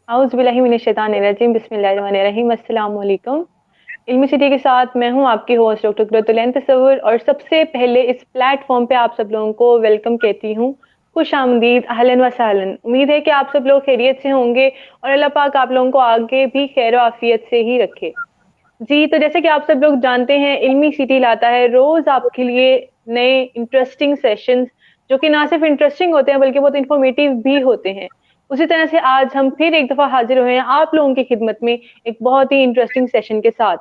आउज़ बिल्लाहि मिनश शैतानिर रजीम बिस्मिल्लाहिर्रहमानिर्रहीम अस्सलाम वालेकुम। इल्मी सिटी के साथ मैं हूँ आपकी होस्ट डॉक्टर कुर्रतुल तसव्वुर और सबसे पहले इस प्लेटफॉर्म पे आप सब लोगों को वेलकम कहती हूँ। खुश आमदीद, अहलन व सहलन। उम्मीद है कि आप सब लोग खैरियत से होंगे और अल्लाह पाक आप लोगों को आगे भी खैर व आफियत से ही रखे। जी, तो जैसे कि आप सब लोग जानते हैं इल्मी सिटी लाता है रोज़ आपके लिए नए इंटरेस्टिंग सेशंस जो कि ना सिर्फ़ इंटरेस्टिंग होते हैं बल्कि बहुत इन्फॉर्मेटिव भी होते हैं। उसी तरह से आज हम फिर एक दफ़ा हाज़िर हुए हैं आप लोगों की खिदमत में एक बहुत ही इंटरेस्टिंग सेशन के साथ।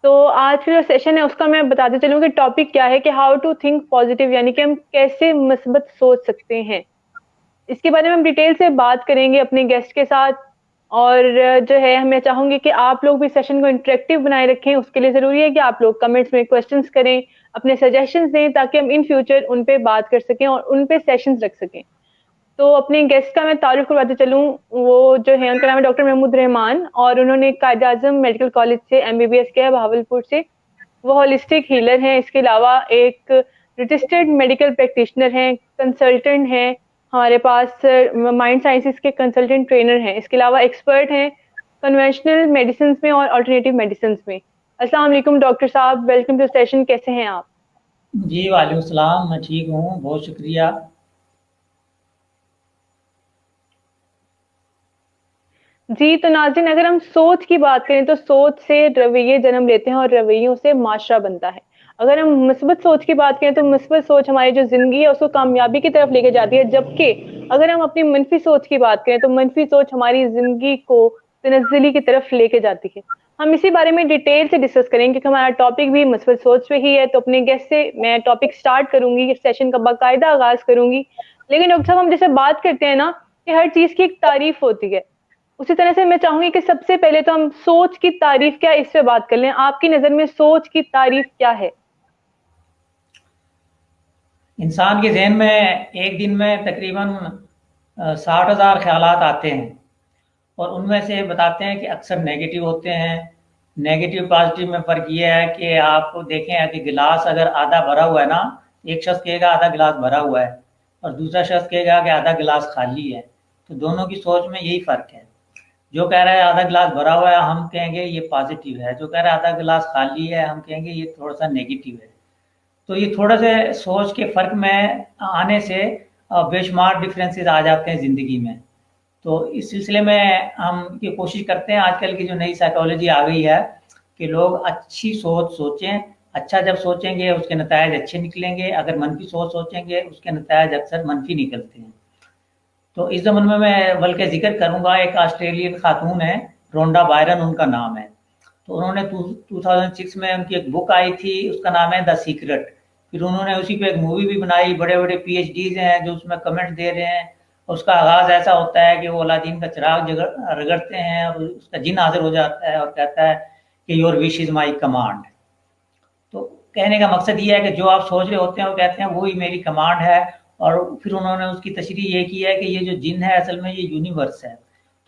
तो आज का जो सेशन है उसका मैं बताते चलूँ कि टॉपिक क्या है कि हाउ टू थिंक पॉज़िटिव यानी कि हम कैसे मस्बत सोच सकते हैं। इसके बारे में हम डिटेल से बात करेंगे अपने गेस्ट के साथ और जो है मैं चाहूँगी कि आप लोग भी सेशन को इंटरेक्टिव बनाए रखें। उसके लिए ज़रूरी है कि आप लोग कमेंट्स में क्वेश्चन्स करें, अपने सजेशंस दें ताकि हम इन फ्यूचर उन पे बात कर सकें और उन पे सेशंस रख सकें। तो अपने गेस्ट का मैं तारुफ करवाते चलूँ, वो जो है उनका नाम है डॉक्टर महमूद रहमान और उन्होंने कायद-ए-आज़म मेडिकल कॉलेज से एमबीबीएस किया है बहावलपुर से। वो होलिस्टिक हीलर हैं, इसके अलावा एक रजिस्टर्ड मेडिकल प्रैक्टिशनर हैं, कंसल्टेंट हैं, हमारे पास माइंड साइंसेज़ के कंसल्टेंट ट्रेनर हैं। इसके अलावा एक्सपर्ट हैं कन्वेंशनल मेडिसिन्स में और अल्टरनेटिव मेडिसिन्स में। अस्सलाम वालेकुम डॉक्टर साहब, वेलकम टू सेशन, कैसे हैं आप? जी वालेकुम सलाम। मैं ठीक हूँ, बहुत शुक्रिया। जी, तो नाज़रीन अगर हम सोच की बात करें तो सोच से रवैये जन्म लेते हैं और रवैयों से माशरा बनता है। अगर हम मुस्बत सोच की बात करें तो मुस्बत सोच हमारी जो ज़िंदगी है उसको कामयाबी की तरफ लेके जाती है, जबकि अगर हम अपनी मनफी सोच की बात करें तो मनफी सोच हमारी ज़िंदगी को तनज़्ज़ुली की तरफ लेके जाती है। हम इसी बारे में डिटेल से डिस्कस करेंगे क्योंकि हमारा टॉपिक भी मुस्बत सोच पे ही है। तो अपने गेस्ट से मैं टॉपिक स्टार्ट करूँगी, इस सेशन का बाकायदा आगाज़ करूँगी। लेकिन डॉक्टर साहब हम जैसे बात करते हैं ना कि हर चीज़ की एक तारीफ़ होती है। उसी तरह से मैं चाहूँगी कि सबसे पहले तो हम सोच की तारीफ़ क्या है इस पे बात कर लें। आपकी नज़र में सोच की तारीफ़ क्या है? इंसान के ज़हन में एक दिन में तकरीबन 60,000 ख़्यालात आते हैं और उनमें से बताते हैं कि अक्सर नेगेटिव होते हैं। नेगेटिव पॉजिटिव में फ़र्क ये है कि आप देखें कि गिलास अगर आधा भरा हुआ है ना, एक शख्स कहेगा आधा गिलास भरा हुआ है और दूसरा शख्स कहेगा कि आधा गिलास खाली है। तो दोनों की सोच में यही फ़र्क है। जो कह रहा है आधा गिलास भरा हुआ है हम कहेंगे ये पॉजिटिव है, जो कह रहा है आधा गिलास खाली है हम कहेंगे ये थोड़ा सा नेगेटिव है। तो ये थोड़ा से सोच के फ़र्क में आने से बेशुमार डिफरेंसेस आ जाते हैं ज़िंदगी में। तो इस सिलसिले में हम ये कोशिश करते हैं, आजकल की जो नई साइकोलॉजी आ गई है कि लोग अच्छी सोच सोचें। अच्छा जब सोचेंगे उसके नतायज अच्छे निकलेंगे, अगर मनफी सोच सोचेंगे उसके नतायज अक्सर मनफी निकलते हैं। तो इस ज़माने में मैं बल्कि ज़िक्र करूँगा, एक ऑस्ट्रेलियन खातून है, रोंडा बायरन उनका नाम है। तो उन्होंने 2006 में उनकी एक बुक आई थी, उसका नाम है द सीक्रेट। फिर उन्होंने उसी पे एक मूवी भी बनाई, बड़े-बड़े पीएचडीज़ हैं जो उसमें कमेंट दे रहे हैं। उसका आगाज़ ऐसा होता है कि वो अलादीन का चिराग रगड़ते हैं और उसका जिन हाज़िर हो जाता है और कहता है कि your wish is my command. तो कहने का मकसद ये है कि जो आप सोच रहे होते हैं वो कहते हैं वही मेरी कमांड है। और फिर उन्होंने उसकी तशरीह ये की है कि ये जो जिन है असल में ये यूनिवर्स है।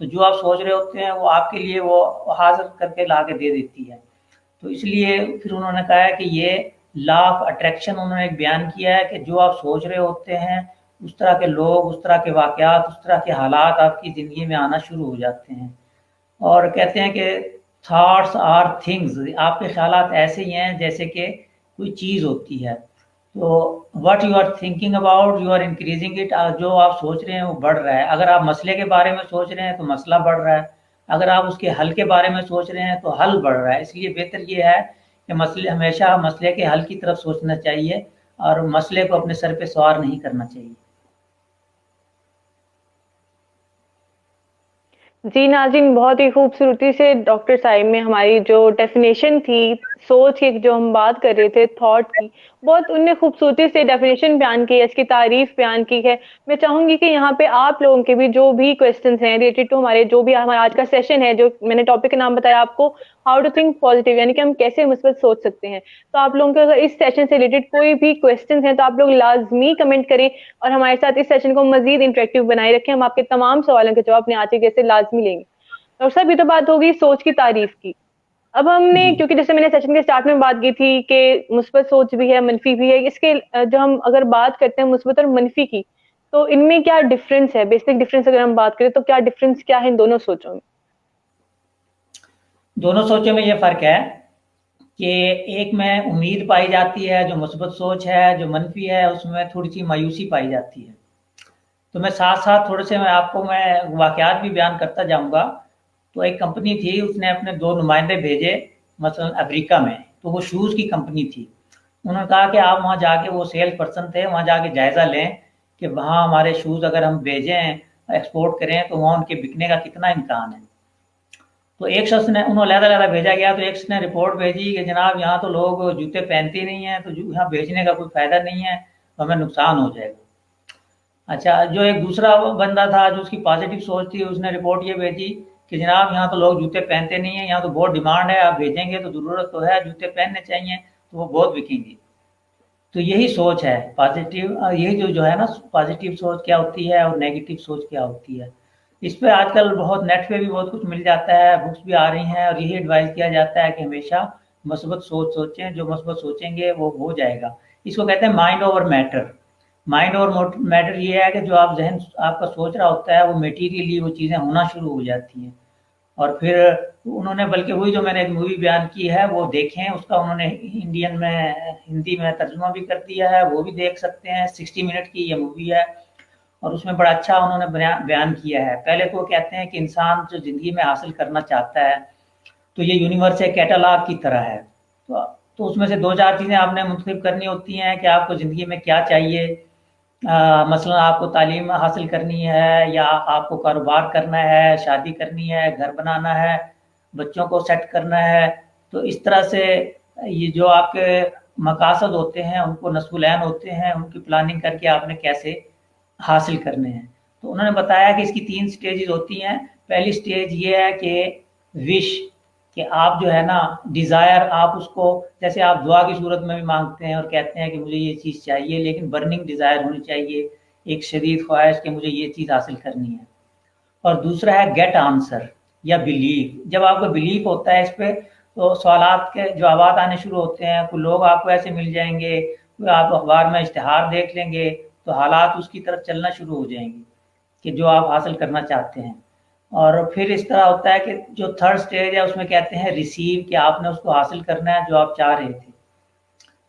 तो जो आप सोच रहे होते हैं वो आपके लिए वो हाजिर करके ला के दे देती है। तो इसलिए फिर उन्होंने कहा है कि ये लॉ ऑफ अट्रैक्शन उन्होंने एक बयान किया है कि जो आप सोच रहे होते हैं उस तरह के लोग, उस तरह के वाक़यात, उस तरह के हालात आपकी ज़िंदगी में आना शुरू हो जाते हैं। और कहते हैं कि थॉट्स आर थिंग्स, आपके ख्यालात ऐसे ही हैं जैसे कि कोई चीज़ होती है। तो what you are thinking about you are increasing it. जो आप सोच रहे हैं वो बढ़ रहा है। अगर आप मसले के बारे में सोच रहे हैं तो मसला बढ़ रहा है, अगर आप उसके हल के बारे में सोच रहे हैं तो हल बढ़ रहा है। इसलिए बेहतर ये है कि मसले हमेशा मसले के हल की तरफ सोचना चाहिए और मसले को अपने सर पे सवार नहीं करना चाहिए। जी नाज़रीन, बहुत ही खूबसूरती से डॉक्टर साहिब में हमारी जो डेफ़िनेशन थी, सोच की जो हम बात कर रहे थे थॉट की, बहुत उनने खूबसूरती से डेफ़िनेशन बयान की है, इसकी तारीफ़ बयान की है। मैं चाहूँगी कि यहाँ पे आप लोगों के भी जो भी क्वेश्चन्स हैं रिलेटेड टू हमारे जो भी हमारा आज का सेशन है, जो मैंने टॉपिक का नाम बताया आपको, हाउ टू थिंक पॉज़िटिव यानी कि हम कैसे मुस्बत सोच सकते हैं। तो आप लोगों के अगर इस सेशन से रिलेटेड कोई भी क्वेश्चन्स हैं, तो आप लोग लाज़मी कमेंट करें और हमारे साथ इस सेशन को मज़ीद इंटरेक्टिव बनाए रखें। हम आपके तमाम सवालों के जवाब अपने आज के गेस्ट से लाज़मी लेंगे। डॉक्टर साहब ये तो बात होगी सोच की तारीफ की। अब हमने जी। क्योंकि जैसे मैंने सेशन के स्टार्ट में बात की थी कि मुस्बत सोच भी है, मनफी भी है। इसके जो हम अगर बात करते हैं मुस्बत और मनफी की, तो इनमें क्या डिफरेंस है, बेसिक डिफरेंस अगर हम बात करें तो क्या डिफरेंस क्या है इन दोनों सोचों में? दोनों सोचों में ये फ़र्क है कि एक में उम्मीद पाई जाती है, जो मुस्बत सोच है, जो मनफी है उसमें थोड़ी सी मायूसी पाई जाती है। तो मैं साथ साथ थोड़े से मैं वाकयात भी बयान करता जाऊंगा। तो एक कंपनी थी, उसने अपने दो नुमाइंदे भेजे मसलन अफ्रीका में, तो वो शूज़ की कंपनी थी। उन्होंने कहा कि आप वहाँ जाके, वो सेल्स पर्सन थे, वहाँ जाके जायज़ा लें कि वहाँ हमारे शूज़ अगर हम भेजें, एक्सपोर्ट करें, तो वहाँ उनके बिकने का कितना इम्कान है। तो एक शख्स ने, उन्होंने अलग-अलग भेजा गया, तो एक शख्स ने रिपोर्ट भेजी कि जनाब यहाँ तो लोग जूते पहनते नहीं हैं, तो यहाँ भेजने का कोई फ़ायदा नहीं है, तो हमें नुकसान हो जाएगा। अच्छा, जो एक दूसरा बंदा था जो उसकी पॉजिटिव सोच थी, उसने रिपोर्ट ये भेजी कि जनाब यहाँ तो लोग जूते पहनते नहीं हैं, यहाँ तो बहुत डिमांड है, आप भेजेंगे तो ज़रूरत तो है, जूते पहनने चाहिए, तो वो बहुत बिकेंगे। तो यही सोच है पॉजिटिव, यही जो है ना, पॉजिटिव सोच क्या होती है और नेगेटिव सोच क्या होती है। इस पे आजकल बहुत नेट पे भी बहुत कुछ मिल जाता है, बुक्स भी आ रही हैं, और यही एडवाइस किया जाता है कि हमेशा मस्बत सोच सोचें, जो मस्बत सोचेंगे वो हो जाएगा। इसको कहते हैं mind over matter. Mind over matter ये है कि जो आप जहन आपका सोच रहा होता है, वो मटेरियली वो चीज़ें होना शुरू हो जाती हैं। और फिर उन्होंने, बल्कि वही जो मैंने एक मूवी बयान की है वो देखें, उसका उन्होंने इंडियन में, हिंदी में तर्जुमा भी कर दिया है, वो भी देख सकते हैं। 60 मिनट की ये मूवी है, और उसमें बड़ा अच्छा उन्होंने बयान किया है। पहले तो वो कहते हैं कि इंसान जो ज़िंदगी में हासिल करना चाहता है, तो ये यूनिवर्स एक कैटलॉग की तरह है। तो उसमें से दो चार चीज़ें आपने मुंतखब करनी होती हैं कि आपको ज़िंदगी में क्या चाहिए। मसलन आपको तालीम हासिल करनी है, या आपको कारोबार करना है, शादी करनी है, घर बनाना है, बच्चों को सेट करना है। तो इस तरह से ये जो आपके मकासद होते हैं, उनको नस्बुलैन होते हैं, उनकी प्लानिंग करके आपने कैसे हासिल करने हैं। तो उन्होंने बताया कि इसकी 3 स्टेजेस होती हैं। पहली स्टेज ये है कि विश, कि आप जो है ना, डिज़ायर, आप उसको, जैसे आप दुआ की सूरत में भी मांगते हैं और कहते हैं कि मुझे ये चीज़ चाहिए, लेकिन बर्निंग डिज़ायर होनी चाहिए, एक शदीद ख्वाहिश कि मुझे ये चीज़ हासिल करनी है। और दूसरा है गेट आंसर या बिलीव। जब आपको बिलीव होता है इस पे, तो सवालात के जवाबात आने शुरू होते हैं। कोई लोग आपको ऐसे मिल जाएंगे, कोई आप अखबार में इश्तिहार देख लेंगे, तो हालात उसकी तरफ चलना शुरू हो जाएंगे कि जो आप हासिल करना चाहते हैं। और फिर इस तरह होता है कि जो थर्ड स्टेज है उसमें कहते हैं रिसीव, कि आपने उसको हासिल करना है जो आप चाह रहे थे।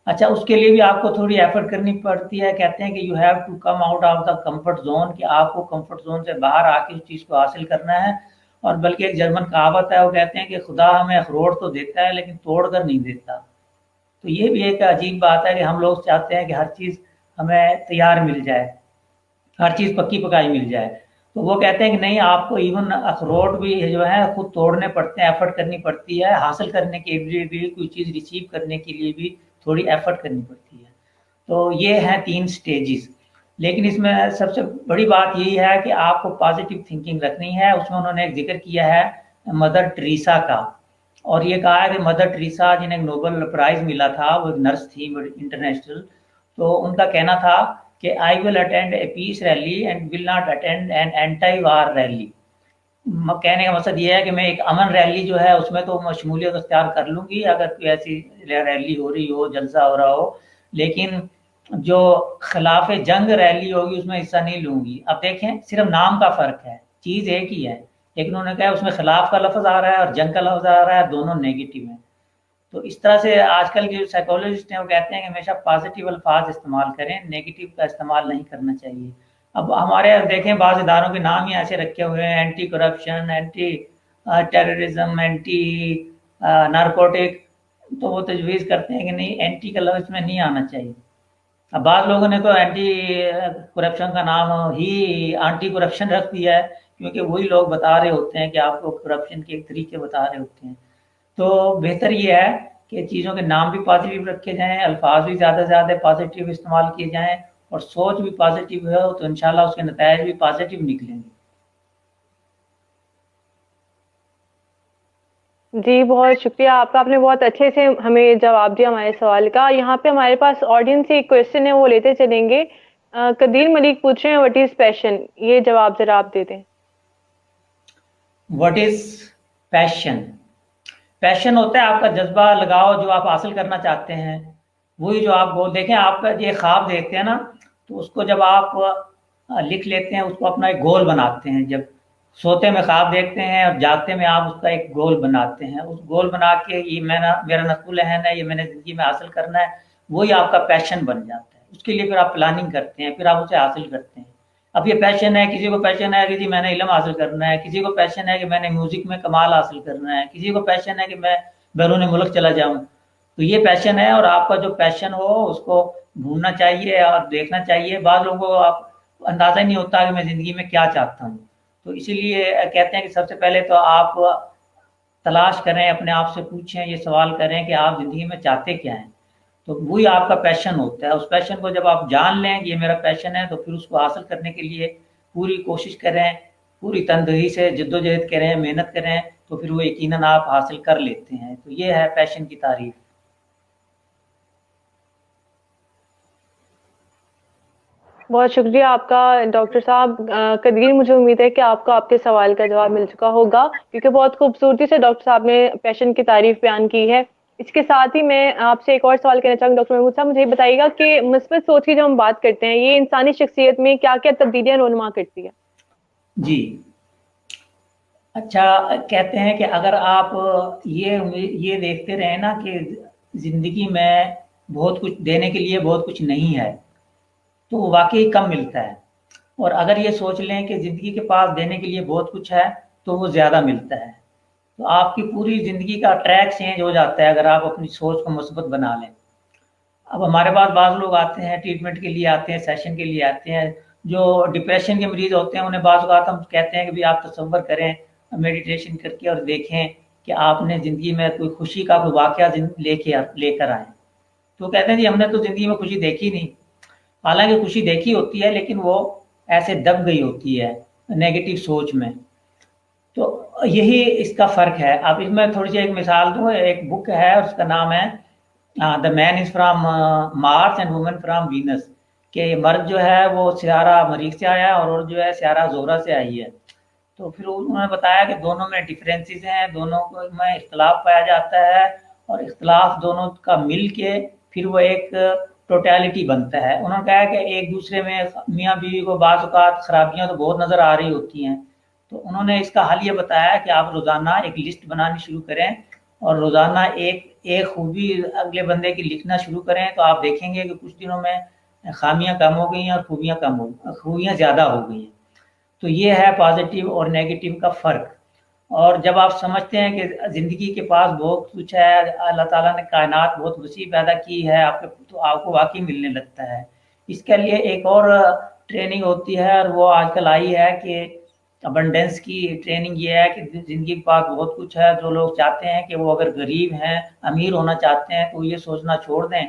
अच्छा, उसके लिए भी आपको थोड़ी एफर्ट करनी पड़ती है। कहते हैं कि you have to come out of the comfort zone, कि आपको कंफर्ट जोन से बाहर आके उस चीज़ को हासिल करना है। और बल्कि एक जर्मन कहावत है, वो कहते हैं कि खुदा हमें अखरोट तो देता है लेकिन तोड़ कर नहीं देता। तो ये भी एक अजीब बात है कि हम लोग चाहते हैं कि हर चीज़ हमें तैयार मिल जाए, हर चीज़ पक्की पकाई मिल जाए। तो वो कहते हैं कि नहीं, आपको इवन अखरोट भी जो है खुद तोड़ने पड़ते हैं, एफर्ट करनी पड़ती है। हासिल करने के लिए भी, कोई चीज़ रिसीव करने के लिए भी थोड़ी एफर्ट करनी पड़ती है। तो ये हैं 3 स्टेजेस। लेकिन इसमें सबसे बड़ी बात यही है कि आपको पॉजिटिव थिंकिंग रखनी है। उसमें उन्होंने एक जिक्र किया है मदर टेरेसा का, और ये कहा है कि मदर टेरेसा, जिन्हें नोबेल प्राइज़ मिला था, वो एक नर्स थी बड़ी इंटरनेशनल। तो उनका कहना था कि I will attend a peace rally and will not attend an anti war rally. कहने का मकसद ये है कि मैं एक अमन रैली जो है उसमें तो मैं शमूलियत अख्तियार कर लूँगी, अगर कोई ऐसी रैली हो रही हो, जलसा हो रहा हो, लेकिन जो खिलाफ जंग रैली होगी उसमें हिस्सा नहीं लूँगी। अब देखें, सिर्फ नाम का फ़र्क है, चीज़ एक ही है, लेकिन उन्होंने कहा उसमें खिलाफ का लफ्ज़ आ रहा है और जंग का लफ्ज़ आ रहा है, दोनों नेगेटिव हैं। तो इस तरह से आजकल के जो साइकोलॉजिस्ट हैं वो कहते हैं कि हमेशा पॉजिटिव अल्फाज इस्तेमाल करें, नेगेटिव का इस्तेमाल नहीं करना चाहिए। अब हमारे देखें, बाज़ इदारों के नाम ही ऐसे रखे हुए हैं, anti corruption, anti terrorism, anti narcotic. तो वो तजवीज़ करते हैं कि नहीं, एंटी का लफ्ज़ इसमें नहीं आना चाहिए। अब बाद लोगों ने तो एंटी करप्शन का नाम ही एंटी करप्शन रख दिया है, क्योंकि वही लोग बता रहे होते हैं कि आपको करप्शन के तरीके बता रहे होते हैं। तो बेहतर ये है कि चीज़ों के नाम भी पॉजिटिव रखे जाएँ, अल्फाज भी ज़्यादा से ज़्यादा पॉजिटिव इस्तेमाल किए जाएँ, और सोच भी पॉजिटिव हो तो इंशाल्लाह उसके नतायज भी पॉजिटिव निकलेंगे। जी, बहुत शुक्रिया आपका, आपने बहुत अच्छे से हमें जवाब दिया हमारे सवाल का। यहाँ पे हमारे पास ऑडियंस से एक क्वेश्चन है, वो लेते चलेंगे। कदीर मलिक पूछ रहे हैं, व्हाट इज पैशन? ये जवाब जरा आप दे दें। What is passion? पैशन होता है आपका जज्बा, लगाव, जो आप हासिल करना चाहते हैं। वही जो आप बोल, देखें, आपका ये ख्वाब देखते हैं ना, तो उसको जब आप लिख लेते हैं, उसको अपना एक गोल बनाते हैं। जब सोते में ख्वाब देखते हैं और जागते में आप उसका एक गोल बनाते हैं, उस गोल बना के ये मेरा नस्बुल अहन है, ये मैंने ज़िंदगी में हासिल करना है, वही आपका पैशन बन जाता है। उसके लिए फिर आप प्लानिंग करते हैं, फिर आप उसे हासिल करते हैं। अब ये पैशन है, किसी को पैशन है कि जी मैंने इल्म हासिल करना है, किसी को पैशन है कि मैंने म्यूज़िक में कमाल हासिल करना है, किसी को पैशन है कि मैं बैरून मुल्क चला जाऊँ। तो ये पैशन है, और आपका जो पैशन हो उसको ढूँढना चाहिए और देखना चाहिए। बाद लोगों को आप अंदाज़ा ही नहीं होता कि मैं ज़िंदगी में क्या चाहता हूँ। तो इसीलिए कहते हैं कि सबसे पहले तो आप तलाश करें, अपने आप से पूछें, ये सवाल करें कि आप ज़िंदगी में चाहते क्या हैं। तो वही आपका पैशन होता है। उस पैशन को जब आप जान लें कि ये मेरा पैशन है, तो फिर उसको हासिल करने के लिए पूरी कोशिश करें, पूरी तनदेही से जद्दोजहद करें, मेहनत करें, तो फिर वो यकीनन आप हासिल कर लेते हैं। तो ये है पैशन की तारीफ। बहुत शुक्रिया आपका डॉक्टर साहब। कदीर, मुझे उम्मीद है कि आपको आपके सवाल का जवाब मिल चुका होगा, क्योंकि बहुत खूबसूरती से डॉक्टर साहब ने पैशन की तारीफ बयान की है। इसके साथ ही मैं आपसे एक और सवाल करना चाहूँगी। डॉक्टर महमूद साहब, मुझे ये बताइएगा कि मुस्बत सोच की जब हम बात करते हैं, ये इंसानी शख्सियत में क्या क्या तब्दीलियां रोनमा करती है? जी, अच्छा, कहते हैं कि अगर आप ये देखते रहे ना कि ज़िंदगी में बहुत कुछ देने के लिए बहुत कुछ नहीं है, तो वो वाक़ई कम मिलता है। और अगर ये सोच लें कि ज़िंदगी के पास देने के लिए बहुत कुछ है, तो वो ज़्यादा मिलता है। तो आपकी पूरी ज़िंदगी का ट्रैक चेंज हो जाता है अगर आप अपनी सोच को मुस्बत बना लें। अब हमारे पास बाज़ लोग आते हैं, ट्रीटमेंट के लिए आते हैं, सेशन के लिए आते हैं, जो डिप्रेशन के मरीज़ होते हैं, उन्हें बाज़ औक़ात हम कहते हैं कि भई आप तसव्वुर करें मेडिटेशन करके और देखें कि आपने ज़िंदगी में कोई खुशी का कोई वाक़या लेकर आएँ। तो कहते हैं जी हमने तो ज़िंदगी में खुशी देखी नहीं। हालाँकि खुशी देखी होती है, लेकिन वो ऐसे दब गई होती है नेगेटिव सोच में। तो यही इसका फ़र्क है। अब इसमें थोड़ी-सी एक मिसाल दूँ, एक बुक है, उसका नाम है the man is from Mars and woman from Venus, कि मर्द जो है वो सितारा मरीख से आया है और औरत जो है सितारा ज़ोहरा से आई है। तो फिर उन्होंने बताया कि दोनों में डिफरेंसेस हैं, दोनों को में इख्तलाफ पाया जाता है, और इख्तलाफ दोनों का मिल के फिर वो एक टोटलिटी बनता है। उन्होंने कहा कि एक दूसरे में मियाँ बीवी को बाज़ औक़ात खराबियाँ तो बहुत नज़र आ रही होती हैं। तो उन्होंने इसका हल ये बताया कि आप रोज़ाना एक लिस्ट बनानी शुरू करें, और रोज़ाना एक एक खूबी अगले बंदे की लिखना शुरू करें, तो आप देखेंगे कि कुछ दिनों में खामियां कम हो गई हैं और खूबियां ज़्यादा हो गई हैं। तो ये है पॉजिटिव और नेगेटिव का फ़र्क। और जब आप समझते हैं कि ज़िंदगी के पास बहुत कुछ है, अल्लाह ताला ने कायनात बहुत वसी पैदा की है आपके, तो आपको वाकई मिलने लगता है। इसके लिए एक और ट्रेनिंग होती है, और वो आजकल आई है कि अबंडेंस की ट्रेनिंग। ये है कि ज़िंदगी के पास बहुत कुछ है, जो लोग चाहते हैं कि वो अगर गरीब हैं, अमीर होना चाहते हैं, तो ये सोचना छोड़ दें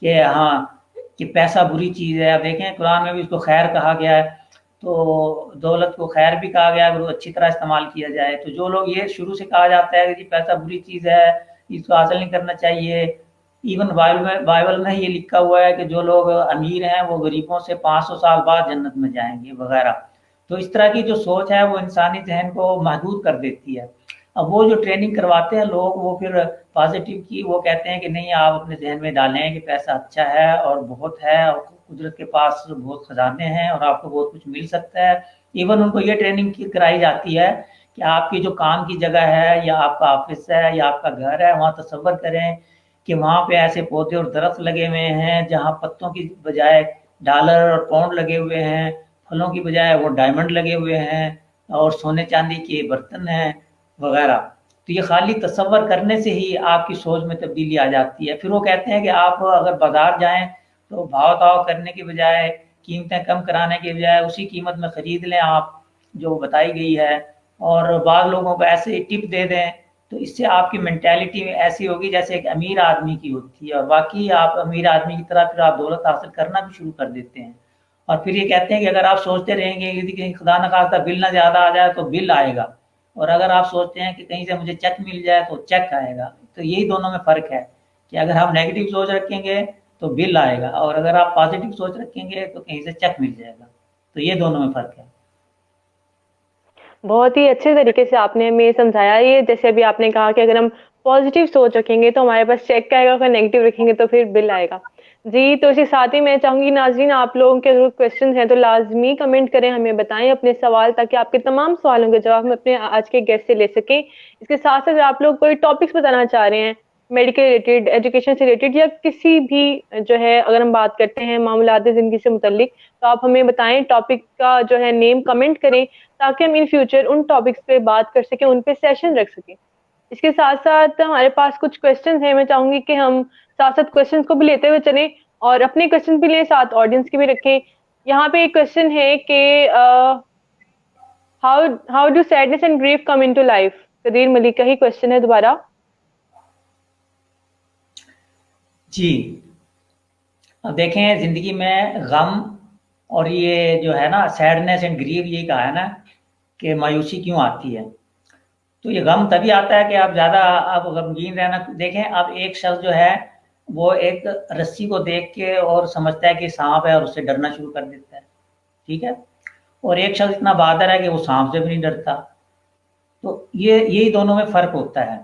कि हाँ, कि पैसा बुरी चीज़ है। अब देखें कुरान में भी इसको खैर कहा गया है, तो दौलत को खैर भी कहा गया है अगर वो अच्छी तरह इस्तेमाल किया जाए। तो जो लोग ये शुरू से कहा जाता है कि जी पैसा बुरी चीज़ है, इसको हासिल नहीं करना चाहिए। इवन बाइबल में ये लिखा हुआ है कि जो लोग अमीर हैं वो गरीबों से 500 साल बाद जन्नत में जाएंगे वगैरह। तो इस तरह की जो सोच है वो इंसानी जहन को महदूद कर देती है। अब वो जो ट्रेनिंग करवाते हैं लोग, वो फिर पॉजिटिव की वो कहते हैं कि नहीं, आप अपने जहन में डालें कि पैसा अच्छा है और बहुत है, और कुदरत के पास बहुत खजाने हैं और आपको बहुत कुछ मिल सकता है। इवन उनको ये ट्रेनिंग कराई जाती है कि आपकी जो काम की जगह है, या आपका ऑफिस है, या आपका घर है, वहाँ तसव्वुर करें कि वहाँ पे ऐसे पौधे और दरख्त लगे हुए हैं जहाँ पत्तों की बजाय डॉलर और पाउंड लगे हुए हैं, फलों की बजाय वो डायमंड लगे हुए हैं, और सोने चांदी के बर्तन हैं वगैरह। तो ये खाली तसव्वुर करने से ही आपकी सोच में तब्दीली आ जाती है। फिर वो कहते हैं कि आप अगर बाजार जाएं तो भाव ताव करने के बजाय, कीमतें कम कराने के बजाय उसी कीमत में ख़रीद लें आप जो बताई गई है, और बाद लोगों को ऐसे टिप दे दें। तो इससे आपकी मेंटालिटी ऐसी होगी जैसे एक अमीर आदमी की होती है, और वाकई आप अमीर आदमी की तरह फिर आप दौलत हासिल करना भी शुरू कर देते हैं। और फिर ये कहते हैं कि अगर आप सोचते रहेंगे यदि कहीं खुदा न खास्ता बिल ना ज़्यादा आ जाए तो बिल आएगा, और अगर आप सोचते हैं कि कहीं से मुझे चेक मिल जाए तो चेक आएगा। तो यही दोनों में फ़र्क है कि अगर आप नेगेटिव सोच रखेंगे तो बिल आएगा, और अगर आप पॉजिटिव सोच रखेंगे तो कहीं से चेक मिल जाएगा। तो ये दोनों में फ़र्क है। बहुत ही अच्छे तरीके से आपने हमें समझाया। ये जैसे अभी आपने कहा कि अगर हम पॉजिटिव सोच रखेंगे तो हमारे पास चेक आएगा, अगर नेगेटिव रखेंगे तो फिर बिल आएगा। जी, तो इसी साथ ही मैं चाहूँगी नाज़रीन, आप लोगों के अगर क्वेश्चंस हैं तो लाज़मी कमेंट करें, हमें बताएँ अपने सवाल, ताकि आपके तमाम सवालों के जवाब हम अपने आज के गेस्ट से ले सकें। इसके साथ-साथ अगर आप लोग कोई टॉपिक्स बताना चाह रहे हैं, मेडिकल रिलेटेड, एजुकेशन से रिलेटेड, या किसी भी जो है अगर हम बात करते हैं मामूलात ज़िंदगी से मुतल्लिक, तो आप हमें बताएँ, टॉपिक का जो है नेम कमेंट करें, ताकि हम इन फ्यूचर उन टॉपिक्स पे बात कर सकें, उन पे सेशन रख सकें। इसके साथ-साथ हमारे पास कुछ क्वेश्चंस हैं, मैं चाहूँगी कि हम साथ-साथ क्वेश्चंस को भी लेते हुए चलें और अपने क्वेश्चन भी लें, साथ ऑडियंस के भी रखें। यहाँ पे एक क्वेश्चन है कि how do sadness and grief come into life? Qadeer Malik का ही क्वेश्चन है दोबारा। जी, अब देखें ज़िंदगी में गम और ये जो है ना सैडनेस एंड ग्रीव, यही कहा है ना कि मायूसी क्यों आती है। तो ये गम तभी आता है कि आप ज़्यादा आप गमगीन रहना। देखें, अब एक शख्स जो है वो एक रस्सी को देख के और समझता है कि सांप है और उससे डरना शुरू कर देता है, ठीक है। और एक शख्स इतना बहादुर है कि वो सांप से भी नहीं डरता। तो ये यही दोनों में फ़र्क होता है।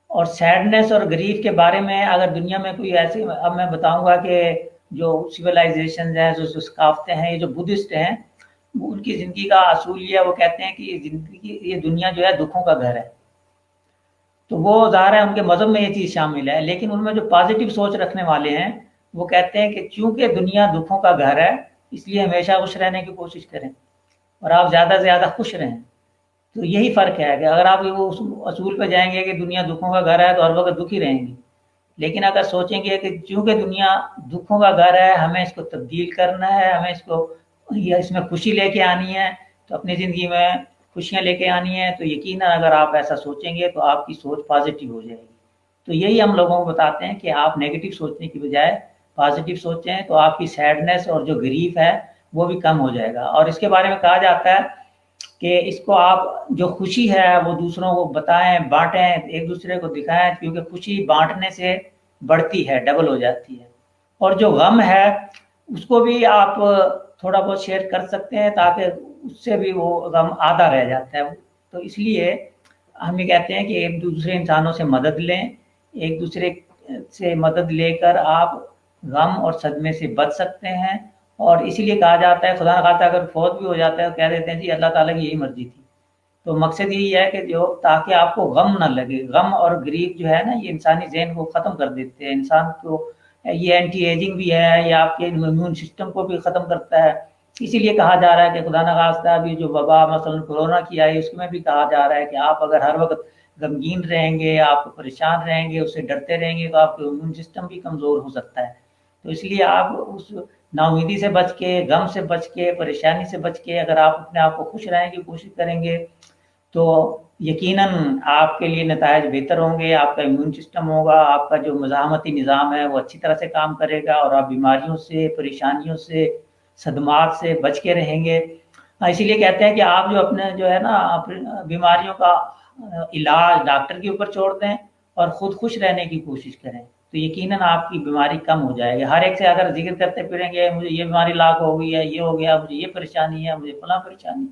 और सैडनेस और ग्रीफ के बारे में अगर दुनिया में कोई ऐसी, अब मैं बताऊंगा कि जो सिविलाइजेशन हैं, जो सकाफतें हैं, ये जो बुद्धिस्ट हैं, वो उनकी ज़िंदगी का असूल ये है, वो कहते हैं कि ज़िंदगी, ये दुनिया जो है दुखों का घर है। तो वो ज़ाहिर है उनके मज़हब में ये चीज़ शामिल है, लेकिन उनमें जो पॉजिटिव सोच रखने वाले हैं वो कहते हैं कि चूंकि दुनिया दुखों का घर है, इसलिए हमेशा खुश रहने की कोशिश करें और आप ज़्यादा से ज़्यादा खुश रहें। तो यही फ़र्क है कि अगर आप वो उस असूल पे जाएंगे कि दुनिया दुखों का घर है तो हर वक्त दुखी रहेंगे। लेकिन अगर सोचेंगे कि चूंकि दुनिया दुखों का घर है, हमें इसको तब्दील करना है, हमें इसको या इसमें खुशी लेके आनी है, तो अपनी ज़िंदगी में खुशियाँ लेके आनी है, तो यकीनन अगर आप ऐसा सोचेंगे तो आपकी सोच पॉजिटिव हो जाएगी। तो यही हम लोगों को बताते हैं कि आप नेगेटिव सोचने की बजाय पॉजिटिव सोचें, तो आपकी सैडनेस और जो ग्रीफ है वो भी कम हो जाएगा। और इसके बारे में कहा जाता है कि इसको आप जो खुशी है वो दूसरों को बताएं, बांटें, एक दूसरे को दिखाएं, क्योंकि खुशी बांटने से बढ़ती है, डबल हो जाती है। और जो गम है उसको भी आप थोड़ा बहुत शेयर कर सकते हैं, ताकि उससे भी वो गम आधा रह जाता है। तो इसलिए हम ये कहते हैं कि एक दूसरे इंसानों से मदद लें, एक दूसरे से मदद लेकर आप गम और सदमे से बच सकते हैं। और इसीलिए कहा जाता है, खुदा न खास्ता अगर फौत भी हो जाता है तो कह देते हैं जी अल्लाह ताला की यही मर्जी थी। तो मकसद यही है कि जो ताकि आपको गम ना लगे। गम और ग्रीफ जो है ना, ये इंसानी ज़हन को ख़त्म कर देते हैं, इंसान को, ये एंटी एजिंग भी है, ये आपके इम्यून सिस्टम को भी ख़त्म करता है। इसीलिए कहा जा रहा है कि खुदा न खास्ता अभी जो वबा मसलन कोरोना की आई, उसमें भी कहा जा रहा है कि आप अगर हर वक्त गमगीन रहेंगे, आप परेशान रहेंगे, उससे डरते रहेंगे, तो आपका इम्यून सिस्टम भी कमज़ोर हो सकता है। तो इसलिए आप उस नाउमीदी से बच के, गम से बच के, परेशानी से बच के अगर आप अपने आप को खुश रहने की कोशिश करेंगे, तो यकीनन आपके लिए नतायज बेहतर होंगे। आपका इम्यून सिस्टम होगा, आपका जो मज़ाहमती निज़ाम है वो अच्छी तरह से काम करेगा और आप बीमारियों से, परेशानियों से, सदमात से बच के रहेंगे। इसीलिए कहते हैं कि आप जो अपने जो है ना बीमारियों का इलाज डॉक्टर के ऊपर छोड़ दें और ख़ुद खुश रहने की कोशिश करें, तो यकीनन आपकी बीमारी कम हो जाएगी। हर एक से अगर जिक्र करते फिरेंगे मुझे ये बीमारी लाख हो गई है, ये हो गया, मुझे ये परेशानी है, मुझे फलां परेशानी,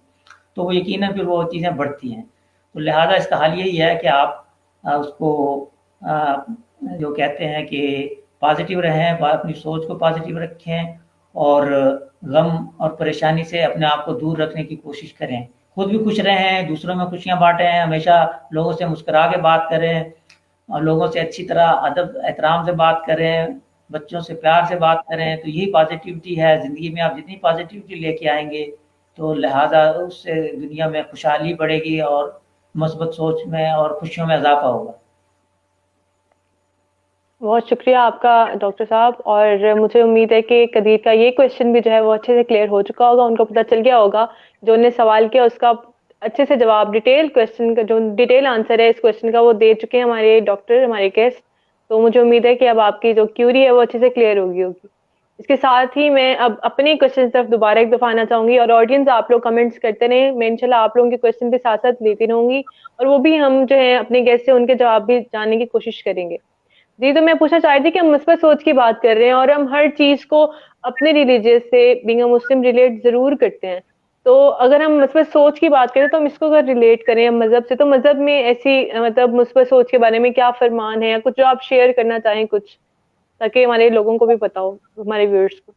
तो वो यकीनन फिर वो चीज़ें बढ़ती हैं। तो लिहाजा इसका हल यही है कि आप उसको जो कहते हैं कि पॉजिटिव रहें, अपनी सोच को पॉजिटिव रखें और गम और परेशानी से अपने आप को दूर रखने की कोशिश करें। खुद भी खुश रहें, दूसरों में खुशियाँ बाँटें, हमेशा लोगों से मुस्कुरा के बात करें और लोगों से अच्छी तरह अदब एहतराम से बात करें, बच्चों से प्यार से बात करें। तो यही पॉजिटिविटी है ज़िंदगी में। आप जितनी पॉजिटिविटी लेके आएंगे तो लिहाजा उससे दुनिया में खुशहाली बढ़ेगी और मस्बत सोच में और खुशियों में इजाफा होगा। बहुत शुक्रिया आपका डॉक्टर साहब, और मुझे उम्मीद है कि कदीर का ये क्वेश्चन भी जो है वो अच्छे से क्लियर हो चुका होगा, उनको पता चल गया होगा, जो उन्हें सवाल किया उसका अच्छे से जवाब, डिटेल क्वेश्चन का जो डिटेल आंसर है इस क्वेश्चन का वो दे चुके हैं हमारे डॉक्टर, हमारे गेस्ट। तो मुझे उम्मीद है कि अब आपकी जो क्यूरी है वो अच्छे से क्लियर होगी। इसके साथ ही मैं अब अपने क्वेश्चन तरफ दोबारा एक दफा आना चाहूंगी, और ऑडियंस आप लोग कमेंट्स करते रहे, मैं इंशाल्लाह आप लोगों के क्वेश्चन भी साथ साथ लेती रहूंगी, और वो भी हम जो है अपने गेस्ट से उनके जवाब भी जानने की कोशिश करेंगे। जी, तो मैं पूछना चाह रही थी कि हम मुस्बत सोच की बात कर रहे हैं और हम हर चीज को अपने रिलीजियस से, बीइंग अ मुस्लिम, रिलेट जरूर करते हैं। तो अगर हम मुस्बत सोच की बात करें तो हम इसको अगर रिलेट करें हम मजहब से, तो मजहब में ऐसी मतलब मुस्बत सोच के बारे में क्या फरमान है, या कुछ जो आप शेयर करना चाहें कुछ? ताकि हमारे लोगों को भी पता हो, हमारे व्यूअर्स को।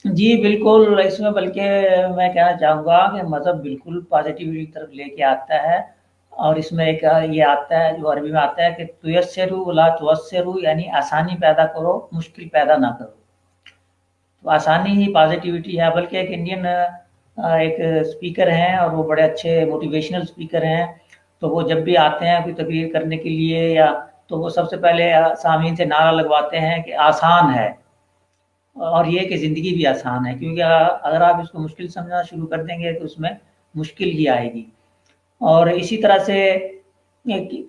जी बिल्कुल, इसमें बल्कि मैं कहना चाहूँगा कि मज़हब बिल्कुल पॉजिटिविटी की तरफ लेके आता है। और इसमें एक ये आता है जो अरबी में आता है कि तुयस्सिरू वला तुअस्सिरू, यानी आसानी पैदा करो, मुश्किल पैदा ना करो। तो आसानी ही पॉजिटिविटी है। बल्कि एक इंडियन एक स्पीकर हैं और वो बड़े अच्छे मोटिवेशनल स्पीकर हैं। तो वो जब भी आते हैं कोई तकरीर करने के लिए या तो वो सबसे पहले सामीन से नारा लगवाते हैं कि आसान है, और ये कि ज़िंदगी भी आसान है। क्योंकि अगर आप इसको मुश्किल समझना शुरू कर देंगे तो उसमें मुश्किल ही आएगी। और इसी तरह से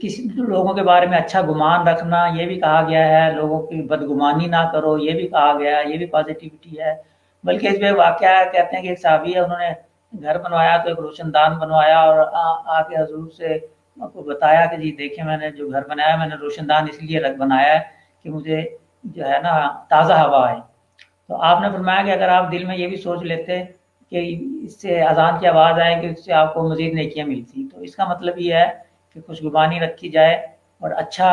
किसी लोगों के बारे में अच्छा गुमान रखना, ये भी कहा गया है। लोगों की बदगुमानी ना करो, ये भी कहा गया है, ये भी पॉजिटिविटी है। बल्कि इसमें वाकया कहते हैं कि एक साहबी है, उन्होंने घर बनवाया तो एक रोशनदान बनवाया और आके हजूर से आपको बताया कि जी देखिए मैंने जो घर बनाया मैंने रोशनदान इसलिए रख बनाया है कि मुझे जो है ना ताज़ा हवा आए। तो आपने फरमाया कि अगर आप दिल में ये भी सोच लेते कि इससे अजान की आवाज़ आएगी, इससे आपको मज़ीद नेकियां मिलती। तो इसका मतलब ये है कि खुशगुबानी रखी जाए और अच्छा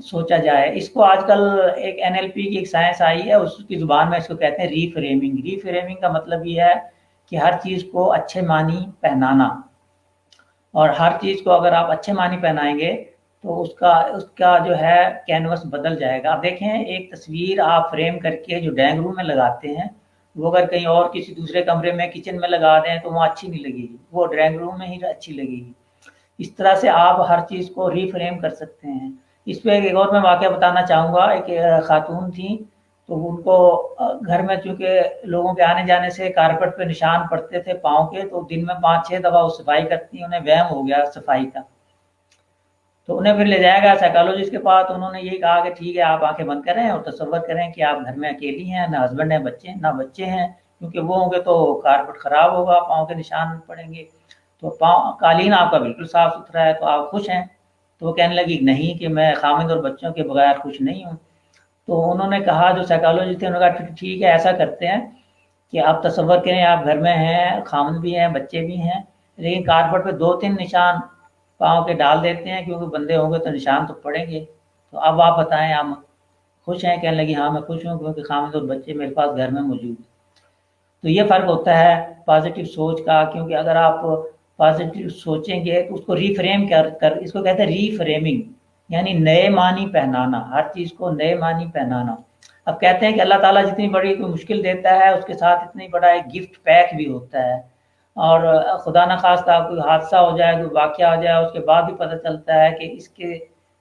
सोचा जाए। इसको आजकल एक एनएलपी की एक साइंस आई है, उसकी ज़ुबान में इसको कहते हैं रीफ्रेमिंग। रीफ्रेमिंग का मतलब ये है कि हर चीज़ को अच्छे मानी पहनाना। और हर चीज़ को अगर आप अच्छे मानी पहनाएंगे तो उसका उसका जो है कैनवस बदल जाएगा। आप देखें, एक तस्वीर आप फ्रेम करके जो ड्राइंग रूम में लगाते हैं, वो अगर कहीं और किसी दूसरे कमरे में किचन में लगा दें तो वो अच्छी नहीं लगेगी, वो ड्राइंग रूम में ही अच्छी लगेगी। इस तरह से आप हर चीज़ को रीफ्रेम कर सकते हैं। इस पे एक और मैं वाक़या बताना चाहूँगा। एक खातून थी, तो उनको घर में चूँकि लोगों के आने-जाने से कारपेट पे निशान पड़ते थे पाँव के, तो दिन में 5-6 दफ़ा वो सफाई करती, उन्हें वहम हो गया सफाई का। तो उन्हें फिर ले जाया गया साइकोलॉजिस्ट के पास। तो उन्होंने यही कहा कि ठीक है, आप आँखें बंद करें और तसव्वुर करें कि आप घर में अकेली हैं, ना हस्बैंड है, ना बच्चे हैं, क्योंकि वो होंगे तो कारपेट खराब होगा, पाँव के निशान पड़ेंगे। तो पाँव कालीन आपका बिल्कुल साफ-सुथरा है, तो आप खुश हैं? तो वो कहने लगी नहीं कि मैं खामिद और बच्चों के बगैर खुश नहीं हूँ। तो उन्होंने कहा, जो साइकोलॉजिस्ट थे, उन्होंने कहा ठीक है, ऐसा करते हैं कि आप तसव्वुर करें आप घर में हैं, खामिद भी हैं, बच्चे भी हैं, लेकिन कारपेट पे 2-3 निशान पाँव के डाल देते हैं, क्योंकि बंदे होंगे तो निशान तो पड़ेंगे। तो अब आप बताएं, आप खुश हैं? कहने लगी हाँ मैं खुश हूँ, क्योंकि खामिद और बच्चे मेरे पास घर में मौजूद। तो ये फ़र्क होता है पॉजिटिव सोच का। क्योंकि अगर आप पॉजिटिव सोचेंगे तो उसको रीफ्रेम कर इसको कहते हैं रीफ्रेमिंग, यानी नए मानी पहनाना, हर चीज़ को नए मानी पहनाना। अब कहते हैं कि अल्लाह ताला जितनी बड़ी कोई मुश्किल देता है उसके साथ इतनी बड़ा एक गिफ्ट पैक भी होता है। और खुदा न खास्ता कोई हादसा हो जाए, कोई वाक़या हो जाए, उसके बाद भी पता चलता है कि इसके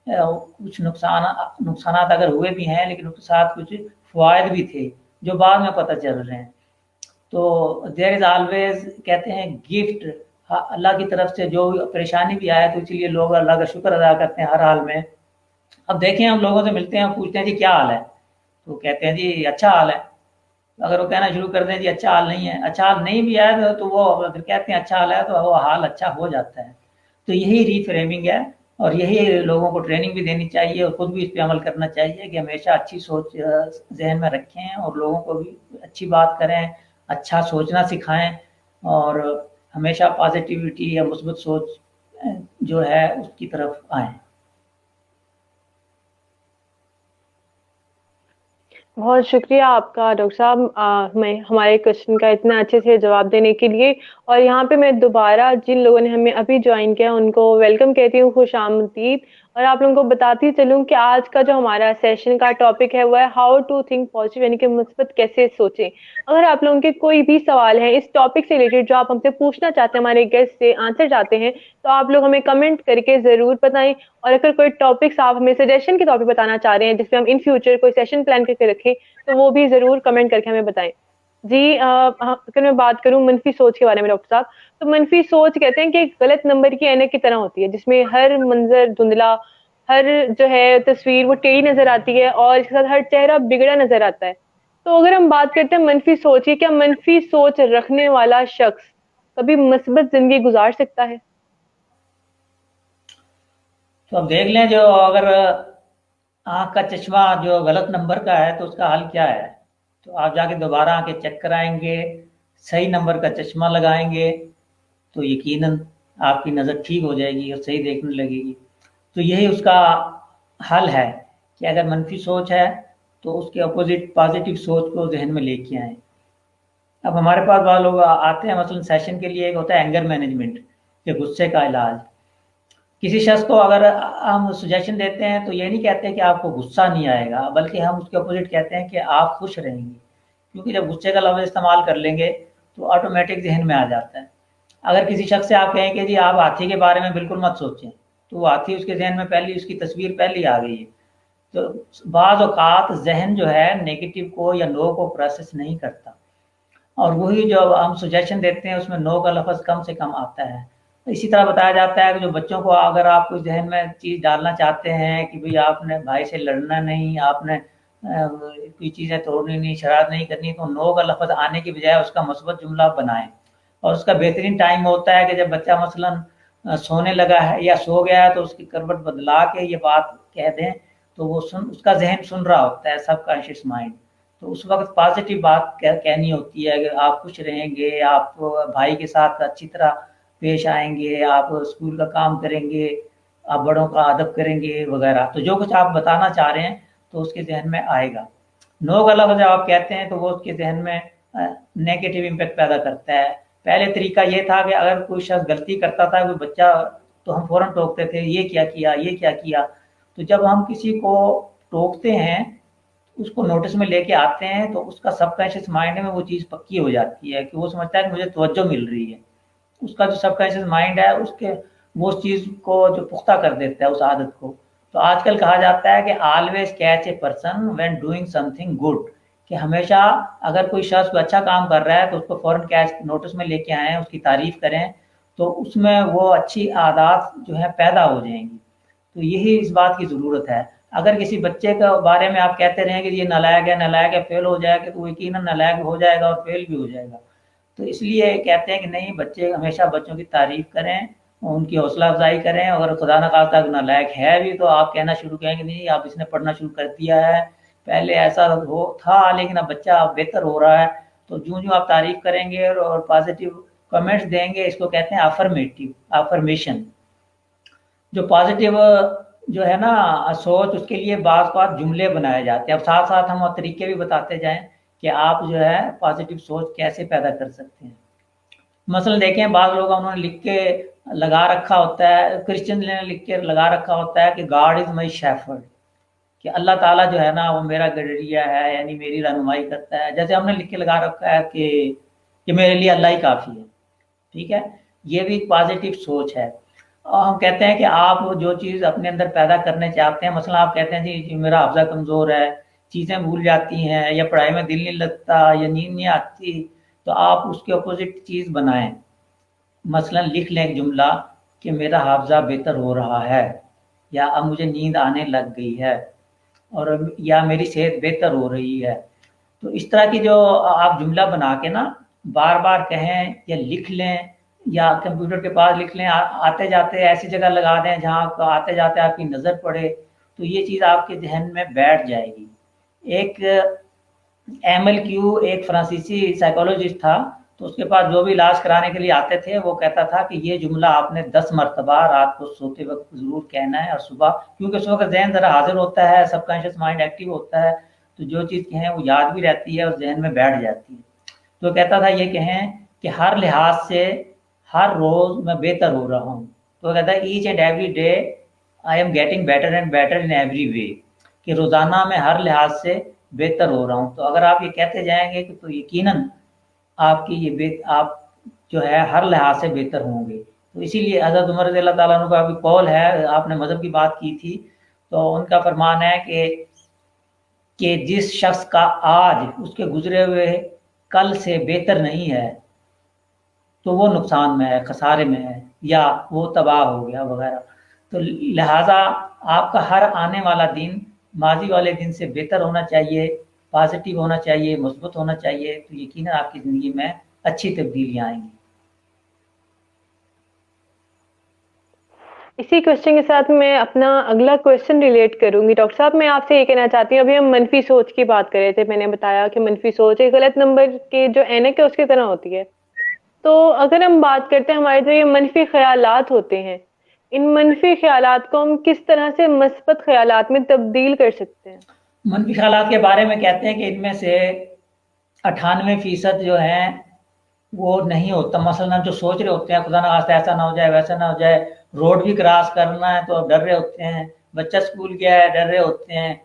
कुछ नुकसानात अगर हुए भी हैं, लेकिन उसके साथ कुछ फ़वाइद भी थे जो बाद में पता चल रहे हैं। तो देयर इज़ ऑलवेज़, कहते हैं, गिफ्ट अल्लाह की तरफ से। जो परेशानी भी आए तो इसलिए लोग अल्लाह का शुक्र अदा करते हैं हर हाल में। अब देखें, हम लोगों से मिलते हैं, पूछते हैं जी क्या हाल है, तो कहते हैं जी अच्छा हाल है। अगर वो कहना शुरू कर दें जी अच्छा हाल नहीं है, अच्छा हाल नहीं भी है, तो वो अगर कहते हैं अच्छा हाल है तो वो हाल अच्छा हो जाता है। तो यही रीफ्रेमिंग है, और यही लोगों को ट्रेनिंग भी देनी चाहिए और खुद भी इस पे अमल करना चाहिए कि हमेशा अच्छी सोच जहन में रखें और लोगों को भी अच्छी बात करें, अच्छा सोचना सिखाएं, और हमेशा पॉजिटिविटी या मुस्बत सोच जो है उसकी तरफ आएं। बहुत शुक्रिया आपका डॉक्टर साहब, मैं हमारे क्वेश्चन का इतना अच्छे से जवाब देने के लिए। और यहाँ पे मैं दोबारा जिन लोगों ने हमें अभी ज्वाइन किया उनको वेलकम कहती हूँ, खुश आमदीद। और आप लोगों को बताती चलूँ कि आज का जो हमारा सेशन का टॉपिक है वो है हाउ टू थिंक पॉजिटिव, यानी कि मुस्बत कैसे सोचें। अगर आप लोगों के कोई भी सवाल है इस टॉपिक से रिलेटेड जो आप हमसे पूछना चाहते हैं, हमारे गेस्ट से आंसर चाहते हैं, तो आप लोग हमें कमेंट करके जरूर बताएं। और अगर कोई टॉपिक्स आप हमें सजेशन के टॉपिक बताना चाह रहे हैं जिसपे हम इन फ्यूचर कोई सेशन प्लान करके रखें, तो वो भी जरूर कमेंट करके हमें बताएं। जी, अगर मैं बात करूं मनफी सोच के बारे में डॉक्टर साहब, तो मनफी सोच कहते हैं कि एक गलत नंबर की ऐनक की तरह होती है, जिसमें हर मंजर धुंधला, हर जो है तस्वीर वो टेढ़ी नजर आती है और इसके साथ हर चेहरा बिगड़ा नजर आता है। तो अगर हम बात करते हैं मनफी सोच की, क्या मनफी सोच रखने वाला शख्स कभी मुस्बत जिंदगी गुजार सकता है? तो अब देख लें, जो अगर आँख का चश्मा जो गलत नंबर का है तो उसका हल क्या है। तो आप जाके दोबारा आके चेक कराएंगे, सही नंबर का चश्मा लगाएंगे, तो यकीनन आपकी नज़र ठीक हो जाएगी और सही देखने लगेगी। तो यही उसका हल है कि अगर मनफी सोच है तो उसके अपोजिट पॉजिटिव सोच को जहन में लेके आएँ। अब हमारे पास बहुत लोग आते हैं मसलन सेशन के लिए, एक होता है एंगर मैनेजमेंट, कि गुस्से का इलाज। किसी शख्स को अगर हम सजेशन देते हैं तो ये नहीं कहते कि आपको गुस्सा नहीं आएगा, बल्कि हम उसके अपोजिट कहते हैं कि आप खुश रहेंगे, क्योंकि जब गुस्से का लफ्ज़ इस्तेमाल कर लेंगे तो ऑटोमेटिक जहन में आ जाता है। अगर किसी शख्स से आप कहें कि जी आप हाथी के बारे में बिल्कुल मत सोचें, तो वो हाथी उसके जहन में पहली उसकी तस्वीर पहले आ गई है। तो बाज़ औक़ात ज़हन जो है नेगेटिव को या नो को प्रोसेस नहीं करता, और वही जो हम सजेशन देते हैं उसमें नो का लफ्ज़ कम से कम आता है। इसी तरह बताया जाता है कि जो बच्चों को अगर आप कोई जहन में चीज़ डालना चाहते हैं कि भाई आपने भाई से लड़ना नहीं, आपने कोई चीज़ें तोड़नी नहीं, शरारत नहीं करनी, तो नो का लफ्ज़ आने की बजाय उसका मुस्बत जुमला बनाएं। और उसका बेहतरीन टाइम होता है कि जब बच्चा मसलन सोने लगा है या सो गया है तो उसकी करवट बदला के ये बात कह दें, तो वो उसका जहन सुन रहा होता है, सबकॉन्शियस माइंड। तो उस वक्त पॉजिटिव बात कहनी होती है कि आप खुश रहेंगे, आप भाई के साथ अच्छी तरह पेश आएंगे, आप स्कूल का काम करेंगे, आप बड़ों का अदब करेंगे वगैरह। तो जो कुछ आप बताना चाह रहे हैं तो उसके जहन में आएगा। नो का लफ्ज़ जब आप कहते हैं तो वो उसके जहन में नेगेटिव इम्पैक्ट पैदा करता है। पहले तरीका ये था कि अगर कोई शख्स गलती करता था, कोई बच्चा, तो हम फ़ौरन टोकते थे, ये क्या किया, ये क्या किया। तो जब हम किसी को टोकते हैं, उसको नोटिस में लेके आते हैं, तो उसका सबकॉन्शियस माइंड में वो चीज़ पक्की हो जाती है कि वो समझता है कि मुझे तवज्जो मिल रही है। उसका जो सबकॉन्शियस माइंड है उसके वो उस चीज़ को जो पुख्ता कर देता है उस आदत को। तो आजकल कहा जाता है कि always catch a person when doing something good, कि हमेशा अगर कोई शख्स कोई अच्छा काम कर रहा है तो उसको फ़ौरन कैच नोटिस में लेके आएँ, उसकी तारीफ़ करें, तो उसमें वो अच्छी आदत जो है पैदा हो जाएंगी। तो यही इस बात की ज़रूरत है। अगर किसी बच्चे के बारे में आप कहते रहें कि ये नालायक है, फेल हो जाएगा, तो वो यकीनन नालायक हो जाएगा और फेल भी हो जाएगा। तो इसलिए कहते हैं कि नहीं, बच्चे हमेशा बच्चों की तारीफ़ करें, उनकी हौसला अफजाई करें। अगर खुदा न खास्ता नालायक है भी तो आप कहना शुरू करें कि नहीं, आप इसने पढ़ना शुरू कर दिया है, पहले ऐसा हो था लेकिन अब बच्चा बेहतर हो रहा है। तो जो आप तारीफ़ करेंगे और पॉजिटिव कमेंट्स देंगे, इसको कहते हैं अफर्मेशन। जो पॉजिटिव जो है ना सोच, उसके लिए बात जुमले बनाए जाते हैं। अब साथ साथ हम और तरीके भी बताते जाएं कि आप जो है पॉजिटिव सोच कैसे पैदा कर सकते हैं। मसलन देखें, बाद लोग उन्होंने लिख के लगा रखा होता है, क्रिश्चियन ने लिख के लगा रखा होता है कि गॉड इज़ माई शेफर्ड, कि अल्लाह ताला जो है ना वो मेरा गडरिया है, यानी मेरी रहनुमाई करता है। जैसे हमने लिख के लगा रखा है कि मेरे लिए अल्लाह ही काफ़ी है। ठीक है, ये भी पॉजिटिव सोच है। और हम कहते हैं कि आप जो चीज़ अपने अंदर पैदा करने चाहते हैं, मसलन आप कहते हैं जी मेरा हाफ़ज़ा कमज़ोर है, चीज़ें भूल जाती हैं, या पढ़ाई में दिल नहीं लगता, या नींद नहीं आती, तो आप उसके अपोजिट चीज़ बनाएं। मसलन लिख लें एक जुमला कि मेरा हाफ़ज़ा बेहतर हो रहा है, या अब मुझे नींद आने लग गई है, और या मेरी सेहत बेहतर हो रही है। तो इस तरह की जो आप जुमला बना के ना बार बार कहें या लिख लें, या कंप्यूटर के पास लिख लें, आते जाते ऐसी जगह लगा दें जहाँ आते जाते आपकी नज़र पड़े, तो ये चीज़ आपके जहन में बैठ जाएगी। एक MLQ एक फ्रांसीसी साइकोलॉजिस्ट था, तो उसके पास जो भी इलाज कराने के लिए आते थे वो कहता था कि ये जुमला आपने 10 मरतबा रात को सोते वक्त ज़रूर कहना है, और सुबह, क्योंकि उस वक्त जहन ज़रा हाजिर होता है, सबकॉन्शियस माइंड एक्टिव होता है, तो जो चीज़ कहें वो याद भी रहती है और जहन में बैठ जाती है। तो कहता था ये कहें कि हर लिहाज से हर रोज़ मैं बेहतर हो रहा हूँ। तो कहता है each and every day I am getting better and better in every way, कि रोज़ाना मैं हर लिहाज से बेहतर हो रहा हूँ। तो अगर आप ये कहते जाएंगे कि तो यकीनन आपकी आप जो है हर लिहाज से बेहतर होंगे। तो इसीलिए हज़रत उमर रज़ियल्लाहु ताला अन्हु का भी कौल है, आपने मज़हब की बात की थी, तो उनका फरमान है कि जिस शख्स का आज उसके गुजरे हुए कल से बेहतर नहीं है तो वो नुकसान में है, खसारे में है, या वो तबाह हो गया वगैरह। तो लिहाजा आपका हर आने वाला दिन माजी वाले दिन से बेहतर होना चाहिए, पॉजिटिव होना चाहिए, मजबूत होना चाहिए, तो यकीनन आपकी ज़िंदगी में अच्छी तब्दीलियाँ आएंगी। इसी क्वेश्चन के साथ मैं अपना अगला क्वेश्चन रिलेट करूंगी। डॉक्टर साहब, मैं आपसे ये कहना चाहती हूँ, अभी हम मनफी सोच की बात कर रहे थे, मैंने बताया कि मनफी सोच एक गलत नंबर के जो ऐनक है उसकी तरह होती है। तो अगर हम बात करते हैं हमारे जो ये मनफी ख्यालात होते हैं, इन मनफी ख्यालात को हम किस तरह से मस्बत ख्यालात में तब्दील कर सकते हैं? मनफी ख्यालात के बारे में कहते हैं कि इनमें से 98% जो हैं वो नहीं होता। मसलन जो सोच रहे होते हैं खुदा ना खास्ता ऐसा ना हो जाए, वैसा ना हो जाए, रोड भी क्रॉस करना है तो डर रहे होते हैं, बच्चा स्कूल गया है डर रहे होते हैं,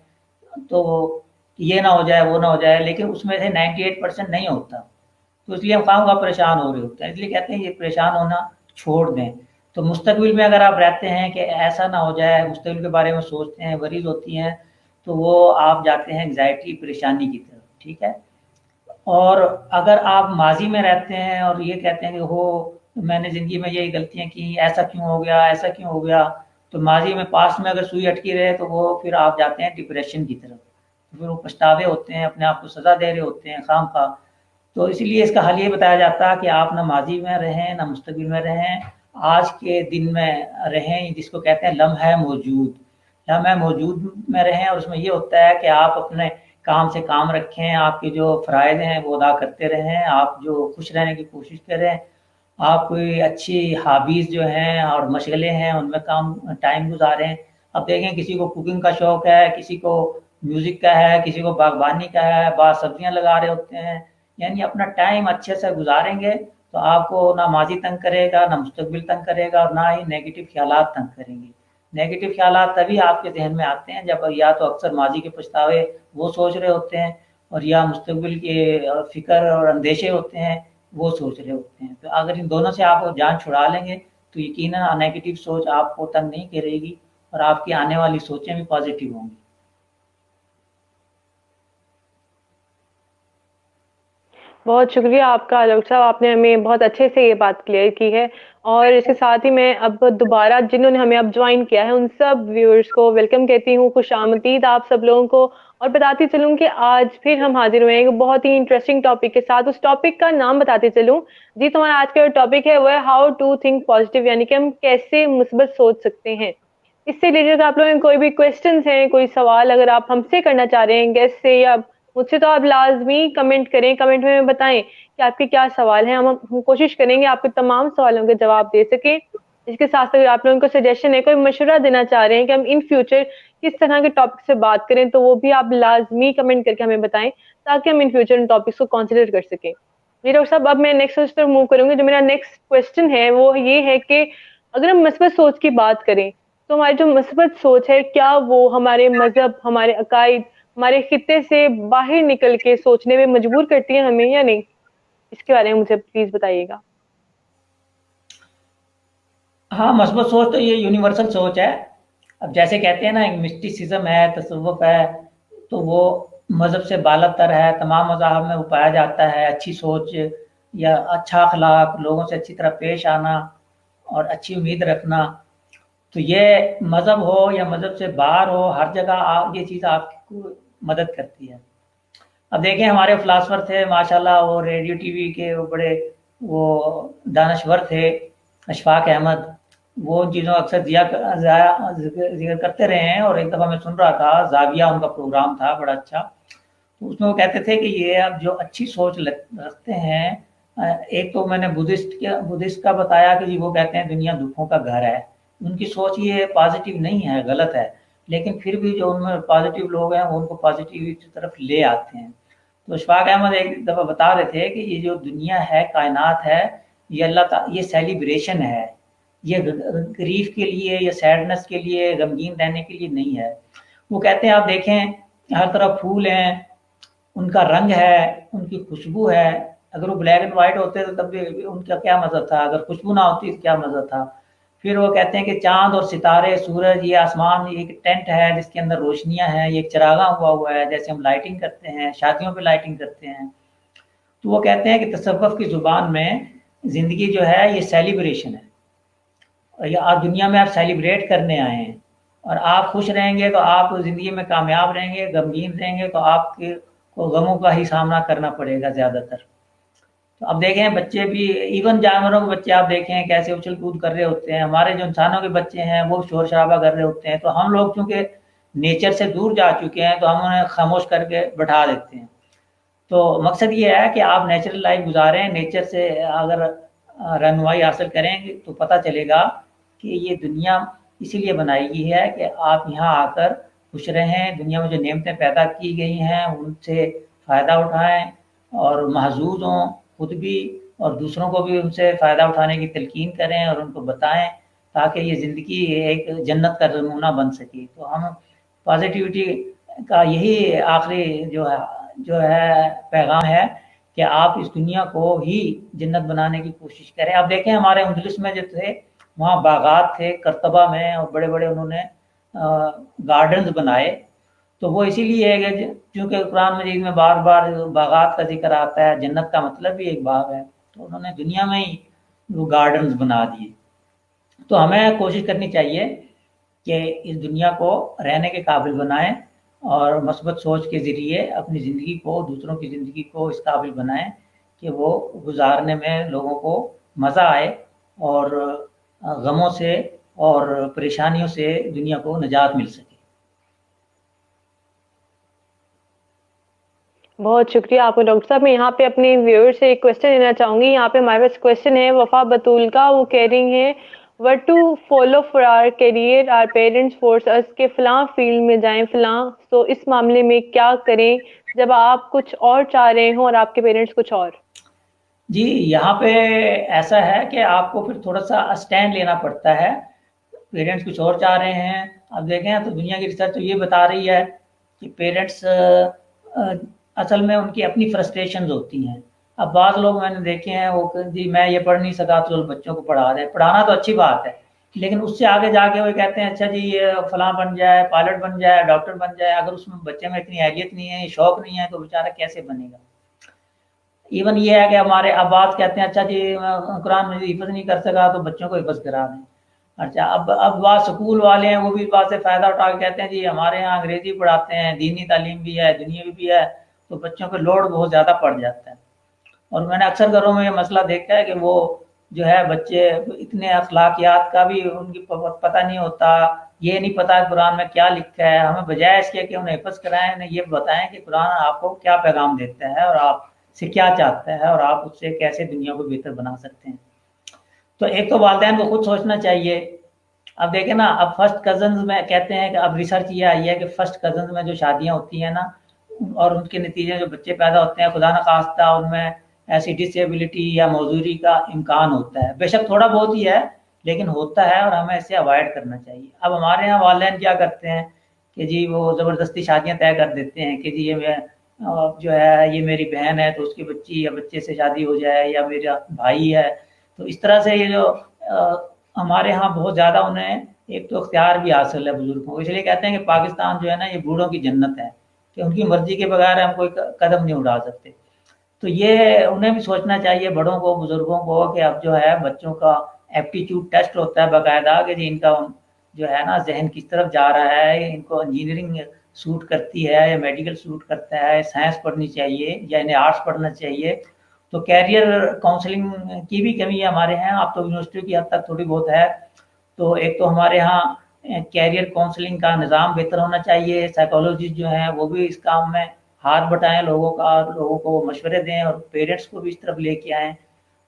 तो ये ना हो जाए वो ना हो जाए, लेकिन उसमें से 98% नहीं होता। तो इसलिए हम खामखा परेशान हो रहे होते हैं। इसलिए कहते हैं ये परेशान होना छोड़ दें। तो मुस्तकबिल में अगर आप रहते हैं कि ऐसा ना हो जाए, मुस्तकबिल के बारे में सोचते हैं, वरीज होती हैं, तो वो आप जाते हैं एंग्जाइटी परेशानी की तरफ। ठीक है। और अगर आप माजी में रहते हैं और ये कहते हैं कि हो मैंने ज़िंदगी में यही गलतियाँ की, ऐसा क्यों हो गया, ऐसा क्यों हो गया, तो माजी में पास्ट में अगर सुई अटकी रहे तो वो फिर आप जाते हैं डिप्रेशन की तरफ। तो फिर वो पछतावे होते हैं, अपने आप को सज़ा दे रहे होते हैं खामखा। तो इसलिए इसका हल ये बताया जाता है कि आप ना माजी में रहें ना मुस्तकबिल में रहें, आज के दिन में रहें, जिसको कहते हैं लम्हा मौजूद। लम्हा मौजूद में रहें और उसमें ये होता है कि आप अपने काम से काम रखें, आपके जो फ़राइज़ हैं वो अदा करते रहें, आप जो खुश रहने की कोशिश करें, आप कोई अच्छी हॉबीज़ जो हैं और मशगले हैं उनमें काम टाइम गुजारें। अब देखें किसी को कुकिंग का शौक़ है, किसी को म्यूज़िक का है, किसी को बागबानी का है, बाग सब्जियाँ लगा रहे होते हैं। यानी अपना टाइम अच्छे से गुजारेंगे तो आपको ना माजी तंग करेगा, ना मुस्तकबिल तंग करेगा और ना ही नेगेटिव ख्यालात तंग करेंगे। नेगेटिव ख्यालात तभी आपके ज़हन में आते हैं जब या तो अक्सर माजी के पछतावे वो सोच रहे होते हैं और या मुस्तकबिल के फ़िक्र और अंदेशे होते हैं वो सोच रहे होते हैं। तो अगर इन दोनों से आप जान छुड़ा लेंगे तो यकीनन नेगेटिव सोच आपको तंग नहीं करेगी और आपकी आने वाली सोचें भी पॉजिटिव होंगी। बहुत शुक्रिया आपका डॉक्टर साहब, आपने हमें बहुत अच्छे से ये बात क्लियर की है। और इसके साथ ही मैं अब दोबारा जिन्होंने हमें अब ज्वाइन किया है उन सब व्यूअर्स को वेलकम कहती हूँ, खुशामदीद आप सब लोगों को। और बताती चलूँ कि आज फिर हम हाजिर हुए हैं एक बहुत ही इंटरेस्टिंग टॉपिक के साथ। उस टॉपिक का नाम बताते चलूँ जी, तो हमारा आज का जो टॉपिक है वो है हाउ टू थिंक पॉजिटिव, यानी कि हम कैसे मुस्बत सोच सकते हैं। इससे रिलेटेड आप लोगों के कोई भी क्वेश्चंस हैं, कोई सवाल अगर आप हमसे करना चाह रहे हैं गेस्ट से या मुझसे, तो आप लाजमी कमेंट करें, कमेंट में बताएं कि आपके क्या सवाल हैं। हम कोशिश करेंगे आपके तमाम सवालों के जवाब दे सकें। इसके साथ साथ अगर आप लोगों को सजेशन है, कोई मशवरा देना चाह रहे हैं कि हम इन फ्यूचर किस तरह के टॉपिक से बात करें, तो वो भी आप लाजमी कमेंट करके हमें बताएं ताकि हम इन फ्यूचर इन टॉपिक्स को कंसिडर कर सकें। जी डॉक्टर साहब, अब मैं नेक्स्ट उस पर मूव करूंगी। जो मेरा नेक्स्ट क्वेश्चन है वो ये है कि अगर हम मस्बत सोच की बात करें तो हमारी जो मस्बत सोच है, क्या वो हमारे मजहब, हमारे अकायद, हमारे खित्ते से बाहर निकल के सोचने में मजबूर करती है हमें या नहीं? इसके बारे में मुझे प्लीज बताइएगा। हाँ, मस्बत सोच तो ये यूनिवर्सल सोच है। अब जैसे कहते हैं ना एक मिस्टिसिज्म है, तसव्वुफ है, तो वो मज़हब से बालातर है, तमाम मज़ाहब में वो पाया जाता है। अच्छी सोच या अच्छा अखलाक, लोगों से अच्छी तरह पेश आना और अच्छी उम्मीद रखना, तो ये मज़हब हो या मज़हब से बाहर हो, हर जगह ये चीज़ आपको मदद करती है। अब देखें हमारे फ़िलासफ़र थे माशाल्लाह, वो रेडियो टीवी के वो बड़े वो दानश्वर थे, अशफाक अहमद। वो उन चीज़ों का अक्सर ज़िक्र करते रहे हैं और एक दफ़ा मैं सुन रहा था, ज़ाविया उनका प्रोग्राम था बड़ा अच्छा। तो उसमें वो कहते थे कि ये अब जो अच्छी सोच रखते हैं, एक तो मैंने बुद्धिस्ट का बताया कि जी वो कहते हैं दुनिया दुखों का घर है। उनकी सोच ये पॉजिटिव नहीं है, गलत है, लेकिन फिर भी जो उनमें पॉजिटिव लोग हैं वो उनको पॉजिटिविटी की तरफ ले आते हैं। तो अशफाक अहमद एक दफ़ा बता रहे थे कि ये जो दुनिया है, कायनात है, ये ये सेलिब्रेशन है, ये ग्रीफ के लिए या सैडनेस के लिए, गमगीन रहने के लिए नहीं है। वो कहते हैं आप देखें हर तरफ फूल हैं, उनका रंग है, उनकी खुशबू है। अगर वो ब्लैक एंड वाइट होते तो तब भी उनका क्या मज़ा था, अगर खुशबू ना होती तो क्या मज़ा था। फिर वो कहते हैं कि चाँद और सितारे, सूरज, ये आसमान, ये एक टेंट है जिसके अंदर रोशनियाँ हैं, ये एक चरागा हुआ है, जैसे हम लाइटिंग करते हैं, शादियों पे लाइटिंग करते हैं। तो वो कहते हैं कि तसव्वुफ़ की ज़ुबान में ज़िंदगी जो है ये सेलिब्रेशन है, और ये आप दुनिया में आप सेलिब्रेट करने आए हैं, और आप खुश रहेंगे तो आप ज़िंदगी में कामयाब रहेंगे, गमगीन रहेंगे तो आपके को गमों का ही सामना करना पड़ेगा ज़्यादातर। तो अब देखें बच्चे भी, इवन जानवरों के बच्चे आप देखें कैसे उछल कूद कर रहे होते हैं, हमारे जो इंसानों के बच्चे हैं वो शोर शराबा कर रहे होते हैं। तो हम लोग चूँकि नेचर से दूर जा चुके हैं तो हम उन्हें खामोश करके बैठा देते हैं। तो मकसद ये है कि आप नेचुरल लाइफ गुजारें, नेचर से अगर रहनुमाई हासिल करेंगे तो पता चलेगा कि ये दुनिया इसीलिए बनाई गई है कि आप यहाँ आकर खुश रहें, दुनिया में जो नेमतें पैदा की गई हैं उनसे फ़ायदा उठाएं और महजूज हों खुद भी, और दूसरों को भी उनसे फ़ायदा उठाने की तलकीन करें और उनको बताएं, ताकि ये ज़िंदगी एक जन्नत का नमूना बन सके। तो हम पॉजिटिविटी का यही आखिरी जो है पैगाम है कि आप इस दुनिया को ही जन्नत बनाने की कोशिश करें। अब देखें हमारे अंदलुस में जो थे वहाँ बागात थे करतबा में, और बड़े बड़े उन्होंने गार्डन्स बनाए। तो वो इसीलिए है कि क्योंकि कुरान मजीद में बार बार बागात का जिक्र आता है, जन्नत का मतलब भी एक बाग है, तो उन्होंने दुनिया में ही वो गार्डन्स बना दिए। तो हमें कोशिश करनी चाहिए कि इस दुनिया को रहने के काबिल बनाएं और मस्बत सोच के ज़रिए अपनी ज़िंदगी को, दूसरों की ज़िंदगी को इस काबिल बनाएं कि वो गुजारने में लोगों को मज़ा आए और गमों से और परेशानियों से दुनिया को निजात मिल सके। बहुत शुक्रिया आपका डॉक्टर साहब। मैं यहाँ पे अपने व्यूअर से एक क्वेश्चन लेना चाहूंगी। यहाँ पे हमारे पास क्वेश्चन है वफा बतूल का। वो कह रही हैं, what to follow for our career, our parents force us के फलां फील्ड में जाएं फलां, तो इस मामले में क्या करें जब आप कुछ और चाह रहे हो और आपके पेरेंट्स कुछ और? जी, यहाँ पे ऐसा है कि आपको फिर थोड़ा सा स्टैंड लेना पड़ता है। पेरेंट्स कुछ और चाह रहे हैं, अब देखें तो दुनिया की रिसर्च तो ये बता रही है कि पेरेंट्स असल में उनकी अपनी फ्रस्ट्रेशंस होती हैं। अब बाज़ लोग मैंने देखे हैं वो जी मैं ये पढ़ नहीं सका तो बच्चों को पढ़ा दें, पढ़ाना तो अच्छी बात है, लेकिन उससे आगे जाके वो कहते हैं अच्छा जी ये फलां बन जाए, पायलट बन जाए, डॉक्टर बन जाए। अगर उसमें बच्चे में इतनी अहलियत नहीं है, शौक नहीं है, तो बेचारा कैसे बनेगा। इवन ये है कि हमारे अब्बास कहते हैं अच्छा जी कुरान में हिफ्ज़ नहीं कर सका तो बच्चों को हिफ्ज़ करा दें। अच्छा, अब बात स्कूल वाले हैं वो भी इस बात से फ़ायदा उठा के कहते हैं जी हमारे यहाँ अंग्रेज़ी पढ़ाते हैं, दीनी तालीम भी है, दुनियावी भी है, तो बच्चों पे लोड बहुत ज़्यादा पड़ जाता है। और मैंने अक्सर घरों में ये मसला देखा है कि वो जो है बच्चे इतने अखलाकियात का भी उनकी पता नहीं होता, ये नहीं पता कुरान में क्या लिखा है। हमें बजाय इसके कि उन्हें हिफ्ज़ कराएं, उन्हें ये बताएं कि कुरान आपको क्या पैगाम देता है और आपसे क्या चाहता है और आप उससे कैसे दुनिया को बेहतर बना सकते हैं। तो एक तो वालिदैन को खुद सोचना चाहिए। अब देखें ना, अब फर्स्ट कजन्स में कहते हैं कि अब रिसर्च ये आई है कि फर्स्ट कजन्स में जो शादियां होती हैं ना और उनके नतीजे जो बच्चे पैदा होते हैं, खुदा न खास्ता उनमें ऐसी डिसेबिलिटी या मौजूरी का इम्कान होता है। बेशक थोड़ा बहुत ही है लेकिन होता है और हमें इसे अवॉइड करना चाहिए। अब हमारे यहाँ वालिदैन क्या करते हैं कि जी वो ज़बरदस्ती शादियाँ तय कर देते हैं कि जी ये मैं जो है ये मेरी बहन है तो उसकी बच्ची या बच्चे से शादी हो जाए, या मेरा भाई है। तो इस तरह से ये जो हमारे यहाँ बहुत ज़्यादा उन्हें एक तो इख्तियार भी हासिल है बुजुर्गों को, इसलिए कहते हैं कि पाकिस्तान जो है ना ये बूढ़ों की जन्नत है कि उनकी मर्जी के बगैर हम कोई कदम नहीं उठा सकते। तो ये उन्हें भी सोचना चाहिए, बड़ों को, बुजुर्गों को, कि अब जो है बच्चों का एप्टीट्यूड टेस्ट होता है बाकायदा कि जी इनका जो है ना जहन किस तरफ जा रहा है, इनको इंजीनियरिंग सूट करती है या मेडिकल सूट करता है, साइंस पढ़नी चाहिए या इन्हें आर्ट्स पढ़ना चाहिए। तो कैरियर काउंसलिंग की भी कमी है हमारे यहाँ, अब तो यूनिवर्सिटी की हद तक थोड़ी बहुत है। तो एक तो हमारे यहाँ कैरियर काउंसलिंग का निज़ाम बेहतर होना चाहिए, साइकोलॉजिस्ट जो हैं वो भी इस काम में हाथ बटाएं, लोगों को मशवरे दें और पेरेंट्स को भी इस तरफ लेके आएँ।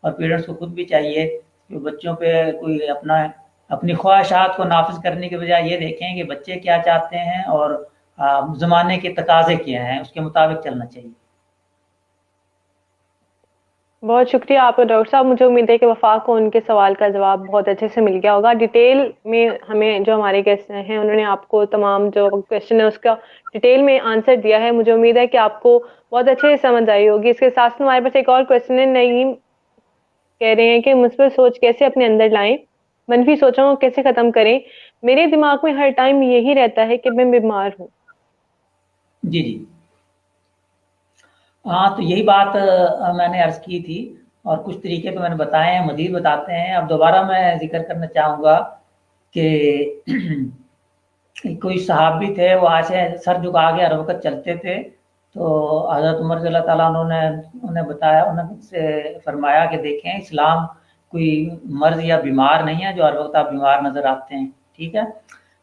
और पेरेंट्स को खुद भी चाहिए कि बच्चों पे कोई अपनी ख्वाहिशात को नाफिज करने के बजाय ये देखें कि बच्चे क्या चाहते हैं और ज़माने के तकाज़े क्या हैं, उसके मुताबिक चलना चाहिए। बहुत शुक्रिया आपका डॉक्टर साहब। मुझे उम्मीद है कि वफा को उनके सवाल का जवाब बहुत अच्छे से मिल गया होगा। डिटेल में हमें जो हमारे गेस्ट हैं उन्होंने आपको तमाम जो क्वेश्चन है उसका डिटेल में आंसर दिया है। मुझे उम्मीद है कि आपको बहुत अच्छे से समझ आई होगी। इसके साथ साथ हमारे पास एक और क्वेश्चन है। नईम कह रहे हैं कि मुस्बित सोच कैसे अपने अंदर लाएं, मनफी सोचों को कैसे खत्म करें, मेरे दिमाग में हर टाइम यही रहता है कि मैं बीमार हूँ। जी जी, हाँ, तो यही बात मैंने अर्ज़ की थी और कुछ तरीके तो मैंने बताए हैं, मज़ीद बताते हैं। अब दोबारा मैं ज़िक्र करना चाहूँगा कि कोई सहाबी थे, वो ऐसे सर झुका के हर वक़्त चलते थे। तो हज़रत उमर रज़ी अल्लाह ताला अन्हु ने उन्हें बताया, उन्होंने उनसे फरमाया कि देखें इस्लाम कोई मर्ज़ या बीमार नहीं है जो हर वक़्त आप बीमार नज़र आते हैं, ठीक है?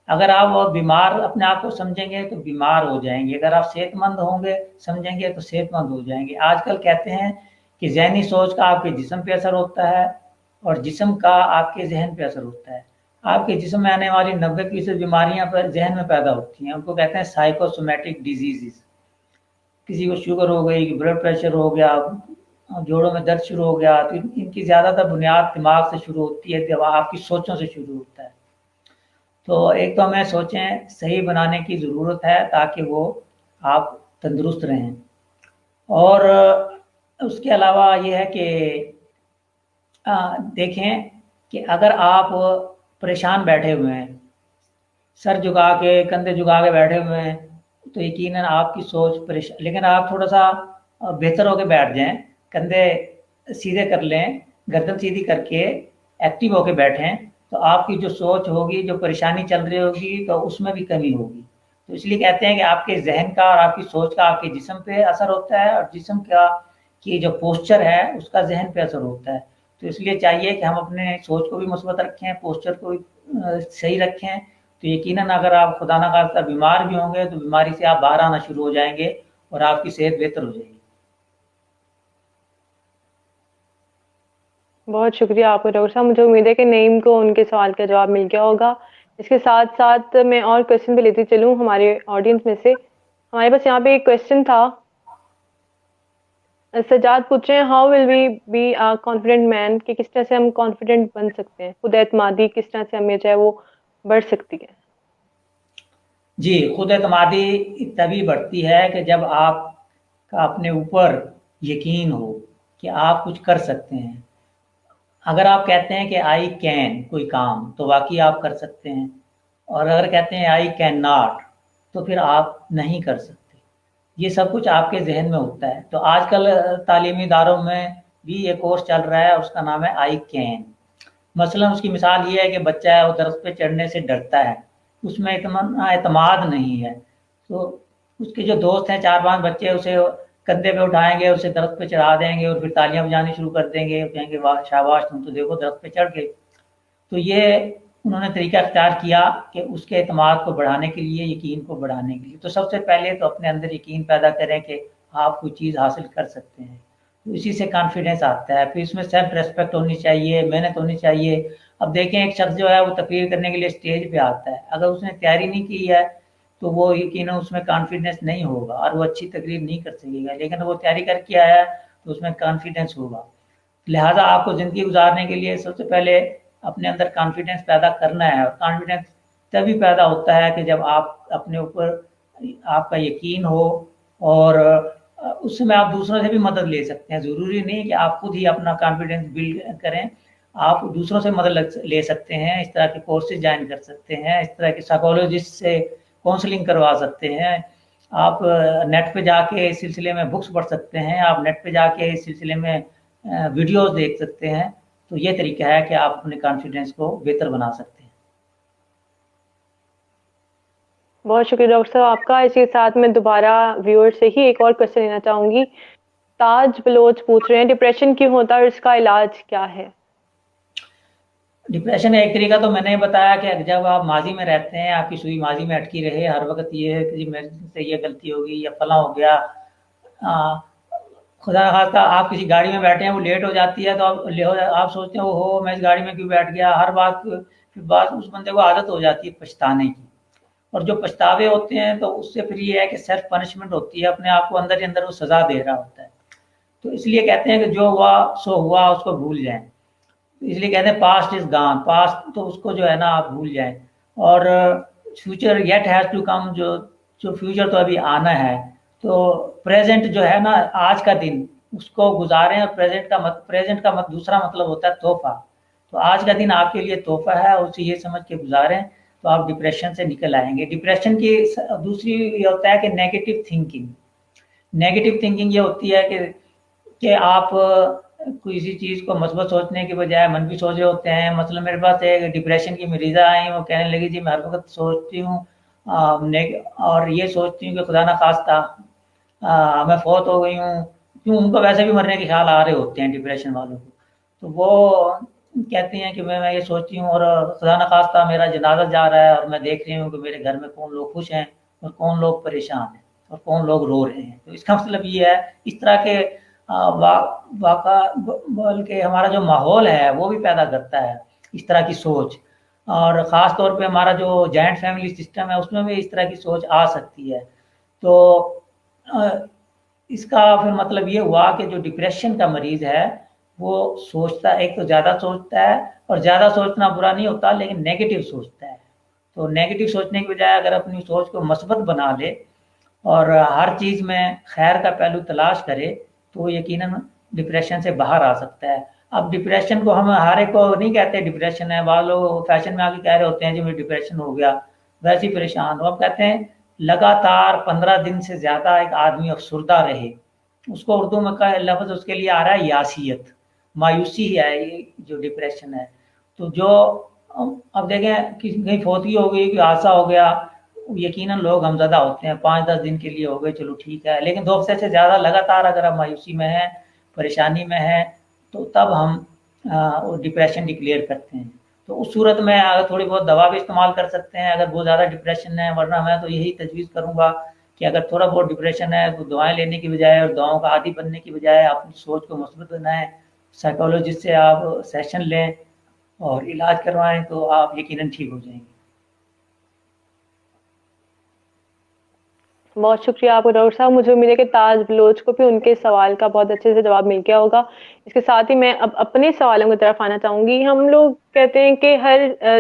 अगर आप बीमार अपने आप को समझेंगे तो बीमार हो जाएँगे, अगर आप सेहतमंद होंगे समझेंगे तो सेहतमंद हो जाएँगे। आजकल कहते हैं कि ज़हनी सोच का आपके जिस्म पे असर होता है और जिस्म का आपके ज़हन पे असर होता है। आपके जिस्म में आने वाली 90% बीमारियां पर जहन में पैदा होती हैं, उनको कहते हैं साइकोसोमेटिक डिजीजेस। किसी को शुगर हो गई, ब्लड प्रेशर हो गया, जोड़ों में दर्द शुरू हो गया, तो इनकी ज़्यादातर बुनियाद दिमाग से शुरू होती है, दिमाग आपकी सोचों से शुरू होता है। तो एक तो हमें सोचें सही बनाने की ज़रूरत है ताकि वो आप तंदुरुस्त रहें। और उसके अलावा ये है कि देखें कि अगर आप परेशान बैठे हुए हैं, सर झुका के, कंधे झुका के बैठे हुए हैं, तो यकीनन आपकी सोच परेशान, लेकिन आप थोड़ा सा बेहतर होके बैठ जाएं, कंधे सीधे कर लें, गर्दन सीधी करके एक्टिव होके बैठें, तो आपकी जो सोच होगी, जो परेशानी चल रही होगी, तो उसमें भी कमी होगी। तो इसलिए कहते हैं कि आपके जहन का और आपकी सोच का आपके जिस्म पे असर होता है, और जिस्म का की जो पोस्चर है उसका जहन पे असर होता है। तो इसलिए चाहिए कि हम अपने सोच को भी मुस्बत रखें, पोस्चर को भी सही रखें। तो यकीनन अगर आप खुदा ना खास्ता बीमार भी होंगे तो बीमारी से आप बाहर आना शुरू हो जाएंगे और आपकी सेहत बेहतर हो जाएगी। बहुत शुक्रिया आपका डॉक्टर साहब। मुझे उम्मीद है कि नईम को उनके सवाल का जवाब मिल गया होगा। इसके साथ साथ मैं और क्वेश्चन भी लेती चलूँ हमारे ऑडियंस में से। हमारे पास यहाँ पे एक क्वेश्चन था, सजाद पूछ रहे हैं, how will we be a confident man, कि किस तरह से हम कॉन्फिडेंट बन सकते हैं, खुद एतमादी किस तरह से हमें जो है वो बढ़ सकती है। जी, खुद एतमादी तभी बढ़ती है कि जब आपका अपने ऊपर यकीन हो कि आप कुछ कर सकते हैं। अगर आप कहते हैं कि आई कैन कोई काम, तो वाकई आप कर सकते हैं, और अगर कहते हैं आई कैन नॉट, तो फिर आप नहीं कर सकते। ये सब कुछ आपके जहन में होता है। तो आजकल तालीमी इदारों में भी ये कोर्स चल रहा है, उसका नाम है आई कैन। मसलन उसकी मिसाल ये है कि बच्चा है वो दरख्त पे चढ़ने से डरता है, उसमें इतना एतमाद नहीं है, तो उसके जो दोस्त हैं 4-5 बच्चे उसे कंधे पे उठाएंगे, उसे दरख्त पे चढ़ा देंगे और फिर तालियां बजानी शुरू कर देंगे, कहेंगे वाह शाबाश तुम तो देखो दरख्त पे चढ़ गए। तो ये उन्होंने तरीका इख्तियार किया कि उसके एतमाद को बढ़ाने के लिए, यकीन को बढ़ाने के लिए। तो सबसे पहले तो अपने अंदर यकीन पैदा करें कि आप कोई चीज़ हासिल कर सकते हैं, तो इसी से कॉन्फिडेंस आता है। फिर इसमें सेल्फ रेस्पेक्ट होनी चाहिए, मेहनत होनी चाहिए। अब देखें एक शख्स जो है वो तकरीर करने के लिए स्टेज पे आता है, अगर उसने तैयारी नहीं की है तो वो यकीनन उसमें कॉन्फिडेंस नहीं होगा और वो अच्छी तकरीर नहीं कर सकेगा। लेकिन वो तैयारी करके आया है तो उसमें कॉन्फिडेंस होगा। लिहाजा आपको ज़िंदगी गुजारने के लिए सबसे पहले अपने अंदर कॉन्फिडेंस पैदा करना है, और कॉन्फिडेंस तभी पैदा होता है कि जब आप अपने ऊपर आपका यकीन हो, और उस समय आप दूसरों से भी मदद ले सकते हैं। ज़रूरी नहीं कि आप खुद ही अपना कॉन्फिडेंस बिल्ड करें, आप दूसरों से मदद ले सकते हैं। इस तरह के कोर्सेज ज्वाइन कर सकते हैं, इस तरह के साइकोलॉजिस्ट से काउंसलिंग करवा सकते हैं, आप नेट पे जाके इस सिलसिले में बुक्स पढ़ सकते हैं, आप नेट पे जाके इस सिलसिले में वीडियोस देख सकते हैं। तो ये तरीका है कि आप अपने कॉन्फिडेंस को बेहतर बना सकते हैं। बहुत शुक्रिया डॉक्टर साहब आपका। इसी के साथ मैं दोबारा व्यूअर से ही एक और क्वेश्चन लेना चाहूंगी। ताज बलोच पूछ रहे हैं, डिप्रेशन क्यों होता है और इसका इलाज क्या है। डिप्रेशन का एक तरीका तो मैंने बताया कि जब आप माजी में रहते हैं, आपकी सुई माजी में अटकी रहे, हर वक्त ये है कि मेरे से ये गलती होगी या फला हो गया। खुदा न खास्ता आप किसी गाड़ी में बैठे हैं, वो लेट हो जाती है, तो आप सोचते हैं वो हो मैं इस गाड़ी में क्यों बैठ गया। हर बात फिर बात उस बंदे को आदत हो जाती है पछताने की, और जो पछतावे होते हैं तो उससे फिर ये है कि सेल्फ पनिशमेंट होती है, अपने आप को अंदर ही अंदर वो सजा दे रहा होता है। तो इसलिए कहते हैं कि जो हुआ सो हुआ, उसको भूल जाएं। इसलिए कहते हैं पास्ट इज गॉन, पास्ट तो उसको जो है ना आप भूल जाएं, और future yet has to come, जो जो फ्यूचर तो अभी आना है। तो प्रेजेंट जो है ना, आज का दिन उसको गुजारें, और प्रेजेंट का दूसरा मतलब होता है तोहफा। तो आज का दिन आपके लिए तोहफा है, उसे ये समझ के गुजारें, तो आप डिप्रेशन से निकल आएंगे। डिप्रेशन की दूसरी ये होता है कि नेगेटिव थिंकिंग। नेगेटिव थिंकिंग ये होती है कि आप किसी चीज़ को मस्बत सोचने के बजाय मनफी सोच रहे होते हैं। मतलब मेरे पास एक डिप्रेशन की मरीज़ा आई, वो कहने लगी जी मैं हर वक्त सोचती हूँ और ये सोचती हूँ कि खुदा ना खास्ता मैं फौत हो गई हूँ, क्यों उनको वैसे भी मरने के ख्याल आ रहे होते हैं डिप्रेशन वालों को। तो वो कहती हैं कि मैं ये सोचती हूँ और खुदा न खास्ता मेरा जनाजा जा रहा है, और मैं देख रही हूँ कि मेरे घर में कौन लोग खुश हैं और कौन लोग परेशान हैं और कौन लोग रो रहे हैं। तो इसका मतलब ये है, इस तरह के वाक़ा बल्कि हमारा जो माहौल है वो भी पैदा करता है इस तरह की सोच। اور ख़ास तौर पे हमारा जो जॉइंट फैमिली सिस्टम है उसमें भी इस तरह की सोच आ सकती है। तो इसका फिर मतलब ये हुआ कि जो डिप्रेशन का मरीज़ है वो सोचता, एक तो ज़्यादा सोचता है, और ज़्यादा सोचना बुरा नहीं होता लेकिन नेगेटिव सोचता है। तो नेगेटिव सोचने की बजाय अगर अपनी सोच को مثبت बना ले और हर चीज़ में खैर का पहलू तलाश करे तो वो यकीनन डिप्रेशन से बाहर आ सकता है। अब डिप्रेशन को हम हर एक को नहीं कहते डिप्रेशन है, बाद लोग फैशन में आके कह रहे होते हैं जी मुझे डिप्रेशन हो गया, वैसे ही परेशान हो। अब कहते हैं लगातार 15 दिन से ज़्यादा एक आदमी अफसुर्दा रहे, उसको उर्दू में का लफ्ज़ उसके लिए आ रहा है यासियत, मायूसी है ये जो डिप्रेशन है। तो जो अब देखें कि कहीं फौतगी हो गई, कोई हादसा हो गया, यकीनन लोग गमज़दा होते हैं, 5-10 दिन के लिए हो गए चलो ठीक है, लेकिन 2 हफ्ते से ज़्यादा लगातार अगर आप मायूसी में हैं, परेशानी में हैं, तो तब हम वो डिप्रेशन डिक्लेयर करते हैं। तो उस सूरत में अगर थोड़ी बहुत दवा भी इस्तेमाल कर सकते हैं अगर बहुत ज़्यादा डिप्रेशन है, वरना मैं तो यही तजवीज़ करूँगा कि अगर थोड़ा बहुत डिप्रेशन है तो दवाएँ लेने की बजाय और दवाओं का आदी बनने की बजाय अपनी सोच को मुस्बत बनाएँ, साइकोलॉजिस्ट से आप सेशन लें और इलाज करवाएँ तो आप यकीनन ठीक हो जाएँगे। बहुत शुक्रिया आपका डॉक्टर साहब। मुझे उम्मीद है कि ताज बलोच को भी उनके सवाल का बहुत अच्छे से जवाब मिल गया होगा। इसके साथ ही मैं अब अपने सवालों की तरफ आना चाहूंगी। हम लोग कहते हैं कि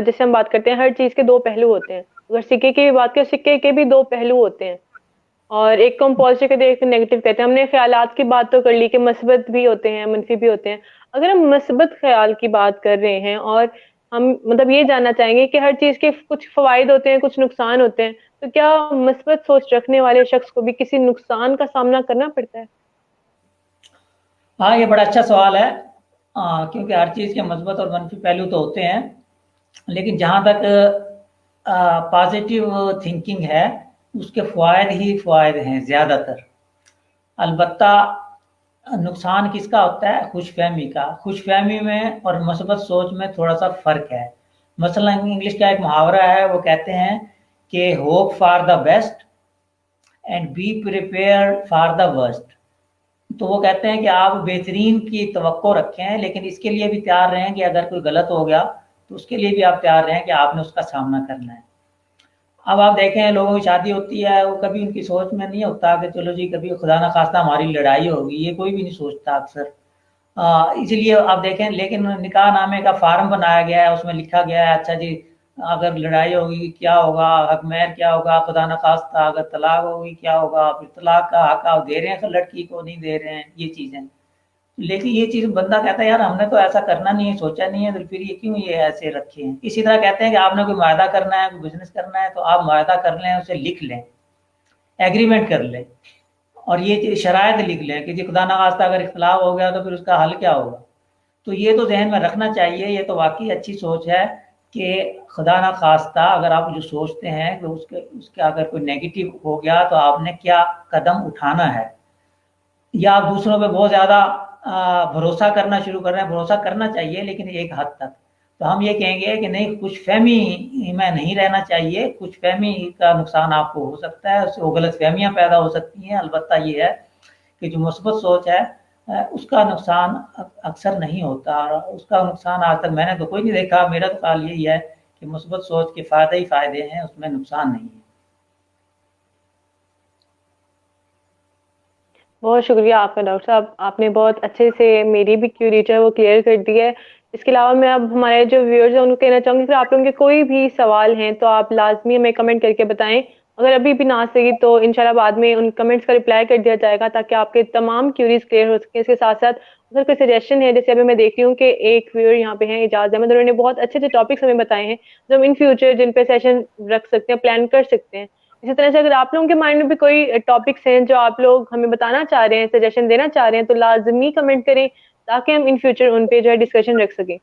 जैसे हम बात करते हैं हर चीज के दो पहलू होते हैं। अगर सिक्के की भी बात करें, सिक्के के भी दो पहलू होते हैं, और एक को हम पॉजिटिव कहते हैं, एक नेगेटिव कहते हैं। हमने ख्यालात की बात तो कर ली कि मस्बत भी होते हैं, मनफी भी होते हैं। अगर हम मस्बत ख्याल की बात कर रहे हैं और हम मतलब ये जानना चाहेंगे कि हर चीज के कुछ फवायद होते हैं, कुछ नुकसान होते हैं, तो क्या मस्बत सोच रखने वाले शख्स को भी किसी नुकसान का सामना करना पड़ता है? हाँ, ये बड़ा अच्छा सवाल है। क्योंकि हर चीज़ के मस्बत और मनफी पहलू तो होते हैं, लेकिन जहाँ तक पॉजिटिव थिंकिंग है उसके फ़वायद ही फ़वायद हैं ज़्यादातर। अलबत्ता नुकसान किसका होता है? खुशफ़हमी का। खुशफ़हमी में और मस्बत सोच में थोड़ा-सा फ़र्क है। मसलन इंग्लिश का एक मुहावरा है, वो कहते हैं कि hope for the best and be prepared for the worst. तो वो कहते हैं कि आप बेहतरीन की तवक्को रखें, लेकिन इसके लिए भी तैयार रहें कि अगर कोई गलत हो गया तो उसके लिए भी आप तैयार रहें कि आपने उसका सामना करना है। अब आप देखें लोगों की शादी होती है, वो कभी उनकी सोच में नहीं होता कि चलो जी कभी खुदा ना खास्ता हमारी लड़ाई होगी, ये कोई भी नहीं सोचता अक्सर। इसलिए आप देखें, लेकिन निकाह नामे का फार्म बनाया गया है, उसमें लिखा गया है अच्छा जी अगर लड़ाई होगी क्या होगा, हक महर क्या होगा, खुदा न खास्ता अगर तलाक होगी क्या होगा, फिर तलाक का हक आप दे रहे हैं तो लड़की को नहीं दे रहे हैं, ये चीज़ें। लेकिन ये चीज़ बंदा कहता है यार हमने तो ऐसा करना नहीं है, सोचा नहीं है, तो फिर ये क्यों ये ऐसे रखे हैं। इसी तरह कहते हैं कि आपने कोई मुआहदा करना है, कोई बिजनेस करना है, तो आप मुआहदा कर लें, उसे लिख लें, एग्रीमेंट कर लें, और ये शराइत लिख लें कि जी खुदा ना खास्ता अगर इख्तलाफ हो गया तो फिर उसका हल क्या होगा। तो ये तो जहन में रखना चाहिए। ये तो वाकई अच्छी सोच है कि खुदा ना खास्ता अगर आप जो सोचते हैं कि उसके उसके अगर कोई नेगेटिव हो गया तो आपने क्या कदम उठाना है, या आप दूसरों पे बहुत ज़्यादा भरोसा करना शुरू कर रहे हैं। भरोसा करना चाहिए लेकिन एक हद तक। तो हम ये कहेंगे कि नहीं, खुशफहमी में नहीं रहना चाहिए। खुशफहमी का नुकसान आपको हो सकता है, उससे वो गलतफहमियाँ पैदा हो सकती हैं। अलबत्ता ये है कि जो मुस्बत सोच है उसका नुकसान अक्सर नहीं होता, और उसका नुकसान आज तक मैंने तो कोई नहीं देखा। मेरा तो ख्याल यही है कि मुस्बत सोच के फ़ायदे ही फ़ायदे हैं, उसमें नुकसान नहीं है। बहुत शुक्रिया आपका डॉक्टर साहब। आपने बहुत अच्छे से मेरी भी क्यूरी जो है वो क्लियर कर दी है। इसके अलावा मैं अब हमारे जो व्यूअर्स हैं उनको कहना चाहूँगी कि आप लोगों के कोई भी सवाल हैं तो आप लाज़मी हमें कमेंट करके बताएँ। अगर अभी भी ना सही तो इंशाल्लाह बाद में उन कमेंट्स का रिप्लाई कर दिया जाएगा ताकि आपके तमाम क्यूरीज़ क्लियर हो सकें। इसके साथ-साथ अगर कोई सजेशन है, जैसे अभी मैं देख रही हूँ कि एक व्यूअर यहाँ पे हैं इजाज़ अहमद, उन्होंने बहुत अच्छे-अच्छे टॉपिक्स हमें बताए हैं, जो हम इन फ्यूचर जिन पे सेशन रख सकते हैं, प्लान कर सकते हैं। इसी तरह से अगर आप लोगों के माइंड में भी कोई टॉपिक्स हैं जो आप लोग हमें बताना चाह रहे हैं, सजेशन देना चाह रहे हैं, तो लाज़मी कमेंट करें ताकि हम इन फ्यूचर उन पे जो है डिस्कशन रख सकें।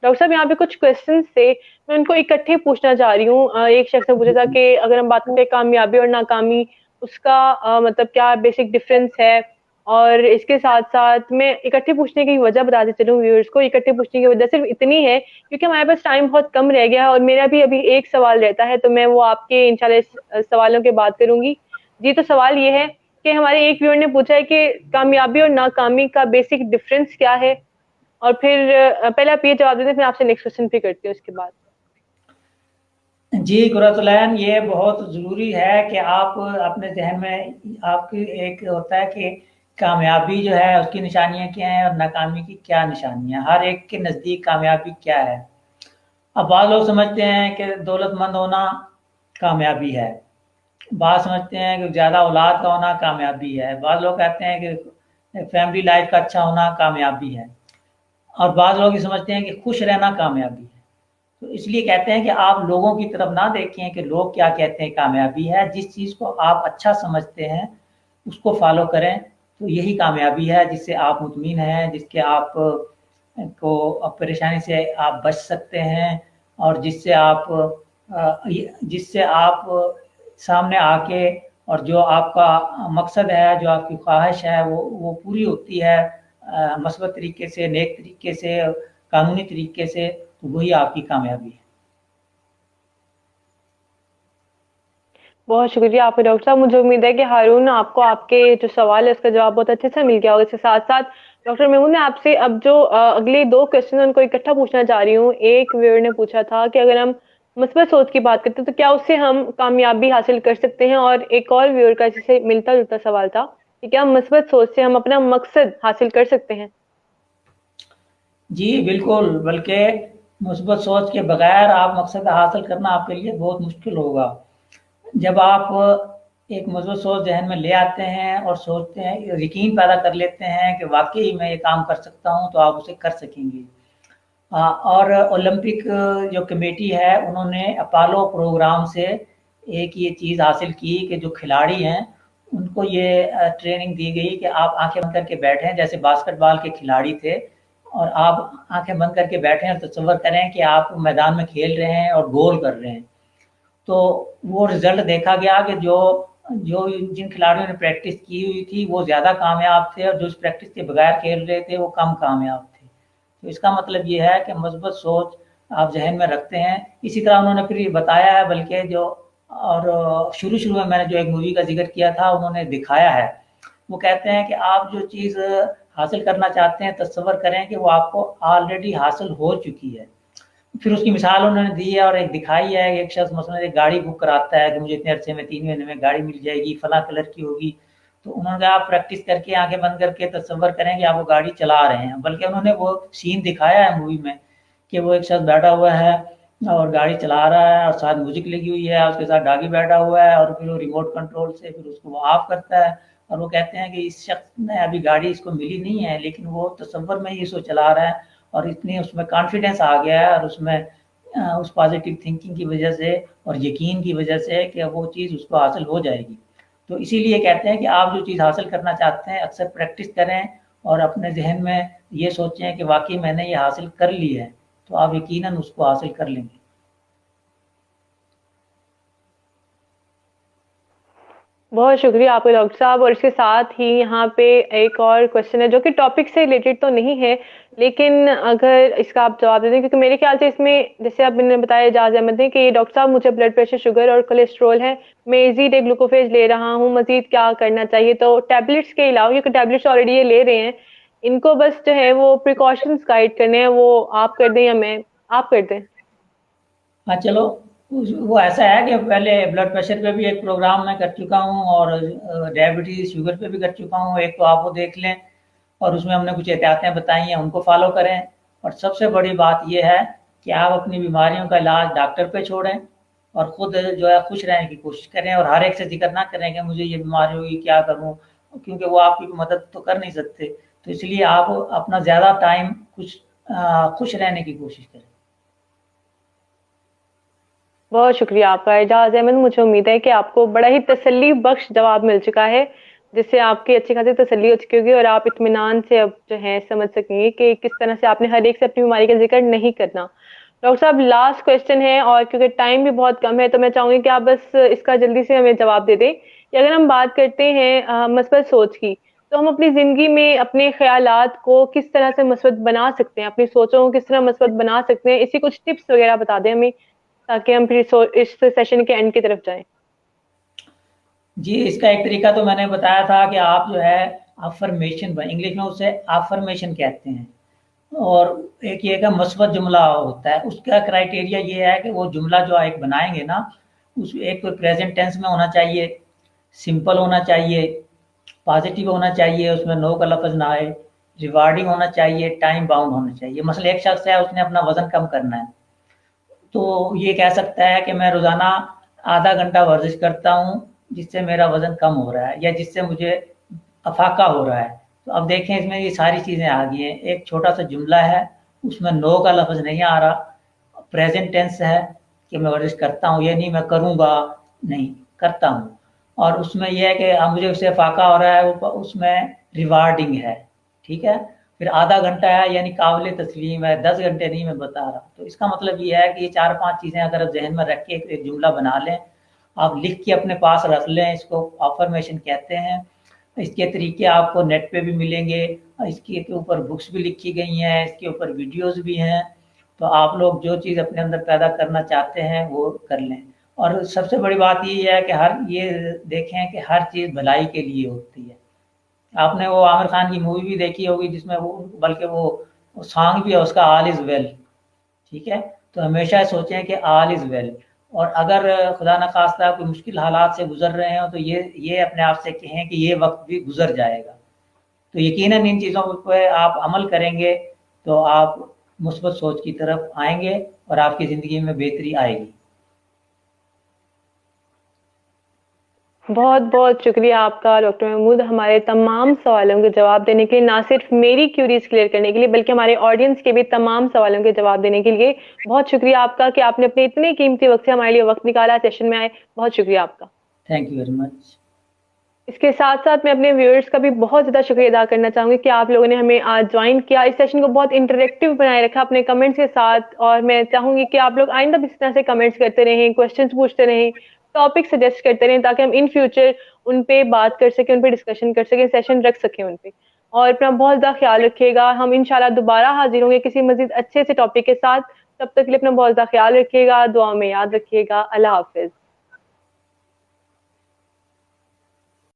डॉक्टर साहब यहाँ पे कुछ क्वेश्चंस थे, मैं उनको इकट्ठे पूछना चाह रही हूँ। एक शख्स ने पूछा था कि अगर हम बात करते हैं कामयाबी और नाकामी, उसका मतलब क्या बेसिक डिफरेंस है? और इसके साथ-साथ मैं इकट्ठे पूछने की वजह बताती चलूँ व्यूअर्स को। इकट्ठे पूछने की वजह सिर्फ़ इतनी है क्योंकि हमारे पास टाइम बहुत कम रह गया है और मेरा भी अभी एक सवाल रहता है, तो मैं वो आपके इंशाल्लाह इस सवालों के बाद करूँगी। जी, तो सवाल ये है कि हमारे एक व्यूअर ने पूछा है कि कामयाबी और नाकामी का बेसिक डिफरेंस क्या है? और फिर पहले आप ये जवाब दे दें, फिर आपसे नेक्स्ट क्वेश्चन फिर करती हूँ उसके बाद। जी कुरातुलैन, ये बहुत ज़रूरी है कि आप अपने जहन में आपकी एक होता है कि कामयाबी जो है उसकी निशानियाँ क्या हैं और नाकामी की क्या निशानियाँ, हर एक के नज़दीक कामयाबी क्या है। अब बाद लोग समझते हैं कि दौलतमंद होना कामयाबी है, बाद समझते हैं कि ज़्यादा औलाद का होना कामयाबी है, बाद लोग कहते हैं कि फैमिली लाइफ का अच्छा होना कामयाबी है, और बाद लोग ये समझते हैं कि खुश रहना कामयाबी है। तो इसलिए कहते हैं कि आप लोगों की तरफ ना देखें कि लोग क्या कहते हैं कामयाबी है, जिस चीज़ को आप अच्छा समझते हैं उसको फॉलो करें, तो यही कामयाबी है जिससे आप मुतमिन हैं, जिसके आप को परेशानी से आप बच सकते हैं, और जिससे आप सामने आके और जो आपका मकसद है, जो आपकी ख्वाहिश है वो पूरी होती है मस्बत तरीके से, नेक तरीके से, कानूनी तरीके से, तो वही आपकी कामयाबी है। बहुत शुक्रिया आपका डॉक्टर साहब। मुझे उम्मीद है कि हारून आपको आपके जो सवाल है उसका जवाब बहुत अच्छे से मिल गया होगा। इसके साथ साथ डॉक्टर महमूद, मैं आपसे अब जो अगले दो क्वेश्चन हैं उनको इकट्ठा पूछना चाह रही हूँ। एक व्यूअर ने पूछा था कि अगर हम مثبت सोच की बात करते हैं तो क्या उससे हम कामयाबी हासिल कर सकते हैं, और एक और व्यूअर का जिससे मिलता जुलता सवाल था कि क्या مثبت सोच से हम अपना मकसद हासिल कर सकते हैं। जी बिल्कुल, बल्कि मुस्बत सोच के बगैर आप मकसद हासिल करना आपके लिए बहुत मुश्किल होगा। जब आप एक मज़बूत सोच ज़हन में ले आते हैं और सोचते हैं, यकीन पैदा कर लेते हैं कि वाक़ई मैं ये काम कर सकता हूँ, तो आप उसे कर सकेंगे। और ओलंपिक जो कमेटी है उन्होंने अपोलो प्रोग्राम से एक ये चीज़ हासिल की कि जो खिलाड़ी हैं उनको ये ट्रेनिंग दी गई कि आप आंखें बंद करके बैठें, जैसे बास्केटबॉल के खिलाड़ी थे, और आप आंखें बंद करके बैठें और तसव्वुर करें कि आप मैदान में खेल रहे हैं और गोल कर रहे हैं। तो वो रिजल्ट देखा गया कि जो जो जिन खिलाड़ियों ने प्रैक्टिस की हुई थी वो ज़्यादा कामयाब थे, और जो इस प्रैक्टिस के बगैर खेल रहे थे वो कम कामयाब थे। तो इसका मतलब ये है कि मस्बत सोच आप जहन में रखते हैं। इसी तरह उन्होंने फिर ये बताया है, बल्कि जो और शुरू शुरू में मैंने जो एक मूवी का जिक्र किया था उन्होंने दिखाया है, वो कहते हैं कि आप जो चीज़ हासिल करना चाहते हैं तसव्वुर करें कि वो आपको ऑलरेडी हासिल हो चुकी है। फिर उसकी मिसाल उन्होंने दी है और एक दिखाई है। एक शख्स मसलन एक गाड़ी बुक कराता है कि मुझे इतने अरसे में 3 महीने में गाड़ी मिल जाएगी, फला कलर की होगी। तो उन्होंने कहा आप प्रैक्टिस करके आंखें बंद करके तसव्वुर करें कि आप वो गाड़ी चला रहे हैं, बल्कि उन्होंने वो सीन दिखाया है मूवी में कि वो एक शख्स बैठा हुआ है और गाड़ी चला रहा है और साथ म्यूजिक लगी हुई है, उसके साथ डॉगी बैठा हुआ है, और फिर वो रिमोट कंट्रोल से फिर उसको वो ऑफ करता है। और वो कहते हैं कि इस शख्स ने अभी गाड़ी इसको मिली नहीं है, लेकिन वो तसव्वुर में ही इसको चला रहा है, और इतनी उसमें कॉन्फिडेंस आ गया है, और उसमें उस पॉजिटिव थिंकिंग की वजह से और यकीन की वजह से कि वो चीज़ उसको हासिल हो जाएगी। तो इसीलिए कहते हैं कि आप जो चीज़ हासिल करना चाहते हैं अक्सर प्रैक्टिस करें, और अपने जहन में ये सोचें कि वाकई मैंने ये हासिल कर ली है, तो आप यकीनन उसको हासिल कर लेंगे। बहुत शुक्रिया आपका डॉक्टर साहब। और इसके साथ ही यहाँ पे एक और क्वेश्चन है जो कि टॉपिक से रिलेटेड तो नहीं है, लेकिन अगर इसका आप जवाब दे दें, क्योंकि मेरे ख्याल से इसमें जैसे आप मैंने बताया एजाज अहमद ने कि डॉक्टर साहब मुझे ब्लड प्रेशर, शुगर और कोलेस्ट्रॉल है, मैं इजी डे ग्लूकोफेज ले रहा हूँ, मजीद क्या करना चाहिए। तो टैबलेट्स के अलावा, क्योंकि टैबलेट्स ऑलरेडी ये ले रहे हैं, इनको बस जो है वो प्रिकॉशंस गाइड करने हैं, वो आप कर दें या मैं आप कर दें। हाँ चलो, वो ऐसा है कि पहले ब्लड प्रेशर पे भी एक प्रोग्राम मैं कर चुका हूँ, और डायबिटीज़ शुगर पे भी कर चुका हूँ। एक तो आप वो देख लें, और उसमें हमने कुछ एहतियातें बताई हैं, उनको फॉलो करें। और सबसे बड़ी बात ये है कि आप अपनी बीमारियों का इलाज डॉक्टर पे छोड़ें, और खुद जो है खुश रहने की कोशिश करें, और हर एक से जिक्र ना करें कि मुझे ये बीमारी होगी क्या करूँ, क्योंकि वो आपकी मदद तो कर नहीं सकते। तो इसलिए आप अपना ज़्यादा टाइम खुश रहने की कोशिश करें। बहुत शुक्रिया आपका एजाज अहमद। मुझे उम्मीद है कि आपको बड़ा ही तसल्ली बख्श जवाब मिल चुका है, जिससे आपकी अच्छी खासी तसल्ली हो चुकी होगी और आप इत्मीनान से अब जो है समझ सकेंगे कि किस तरह से आपने हर एक से अपनी बीमारी का जिक्र नहीं करना। डॉक्टर साहब, लास्ट क्वेश्चन है और क्योंकि टाइम भी बहुत कम है तो मैं चाहूंगी कि आप बस इसका जल्दी से हमें जवाब दे दें कि अगर हम बात करते हैं مثبت सोच की, तो हम अपनी जिंदगी में अपने ख्यालात को किस तरह से مثبت बना सकते हैं, अपनी सोचों को किस तरह مثبت बना सकते हैं, इसी कुछ टिप्स वगैरह बता दें हमें, ताकि हम फिर इस सेशन के एंड की तरफ जाएं। जी, इसका एक तरीका तो मैंने बताया था कि आप जो है अफ़र्मेशन, इंग्लिश में उसे अफ़र्मेशन कहते हैं। और एक ये का मस्बत जुमला होता है, उसका क्राइटेरिया ये है कि वो जुमला जो एक बनाएंगे ना, उस एक तो प्रेजेंट टेंस में होना चाहिए, सिंपल होना चाहिए, पॉजिटिव होना चाहिए, उसमें नो का लफ्ज ना आए, रिवार्डिंग होना चाहिए, टाइम बाउंड होना चाहिए। मसला एक शख्स है, उसने अपना वजन कम करना है, तो ये कह सकता है कि मैं रोजाना आधा घंटा वर्जिश करता हूँ जिससे मेरा वजन कम हो रहा है या जिससे मुझे अफाका हो रहा है। तो अब देखें इसमें ये सारी चीजें आ गई हैं, एक छोटा सा जुमला है, उसमें नो का लफ्ज नहीं आ रहा, प्रेजेंट टेंस है कि मैं वर्जिश करता हूँ, ये नहीं मैं करूँगा, नहीं करता हूँ। और उसमें यह है कि मुझे उससे फाका हो रहा है, उसमें रिवार्डिंग है, ठीक है। फिर आधा घंटा है यानी काबिल तस्लीम है, 10 घंटे नहीं मैं बता रहा। तो इसका मतलब ये है कि ये 4-5 चीज़ें अगर आप जहन में रख के एक जुमला बना लें, आप लिख के अपने पास रख लें, इसको अफर्मेशन कहते हैं। इसके तरीके आपको नेट पे भी मिलेंगे, इसके ऊपर बुक्स भी लिखी गई हैं, इसके ऊपर वीडियोस भी हैं। तो आप लोग जो चीज़ अपने अंदर पैदा करना चाहते हैं वो कर लें। और सबसे बड़ी बात ये है कि हर ये देखें कि हर चीज़ भलाई के लिए होती है। आपने वो आमिर खान की मूवी भी देखी होगी जिसमें वो, बल्कि वो सॉन्ग भी है उसका, ऑल इज़ वेल, ठीक है। तो हमेशा सोचें कि ऑल इज़ वेल। और अगर खुदा न खास्ता कोई मुश्किल हालात से गुजर रहे हो तो ये अपने आप से कहें कि ये वक्त भी गुजर जाएगा। तो यकीनन इन चीज़ों पे आप अमल करेंगे तो आप मुस्बत सोच की तरफ आएंगे और आपकी ज़िंदगी में बेहतरी आएगी। बहुत बहुत शुक्रिया आपका डॉक्टर महमूद, हमारे तमाम सवालों के जवाब देने के लिए, ना सिर्फ मेरी क्यूरीज क्लियर करने के लिए बल्कि हमारे ऑडियंस के भी तमाम सवालों के जवाब देने के लिए। बहुत शुक्रिया आपका कि आपने अपने इतने कीमती वक्त से हमारे लिए वक्त निकाला, सेशन में आए। बहुत शुक्रिया आपका। Thank you very much. इसके साथ साथ मैं अपने व्यूअर्स का भी बहुत ज़्यादा शुक्रिया अदा करना चाहूँगी कि आप लोगों ने हमें आज ज्वाइन किया, इस सेशन को बहुत इंटरेक्टिव बनाए रखा अपने कमेंट्स के साथ। और मैं चाहूँगी कि आप लोग आइंदा भी इस तरह से कमेंट्स करते रहें, क्वेश्चंस पूछते रहें, टॉपिक सजेस्ट करते रहें, ताकि हम इन फ्यूचर उन पे बात कर सकें, उन पे डिस्कशन कर सकें, सेशन रख सकें उन पे। और अपना बहुत ज़्यादा ख्याल रखिएगा। हम इंशाल्लाह दोबारा हाजिर होंगे किसी मजीद अच्छे से टॉपिक के साथ। तब तक के लिए अपना बहुत ज़्यादा ख्याल रखिएगा, दुआ में याद रखिएगा। अल्लाह हाफिज़।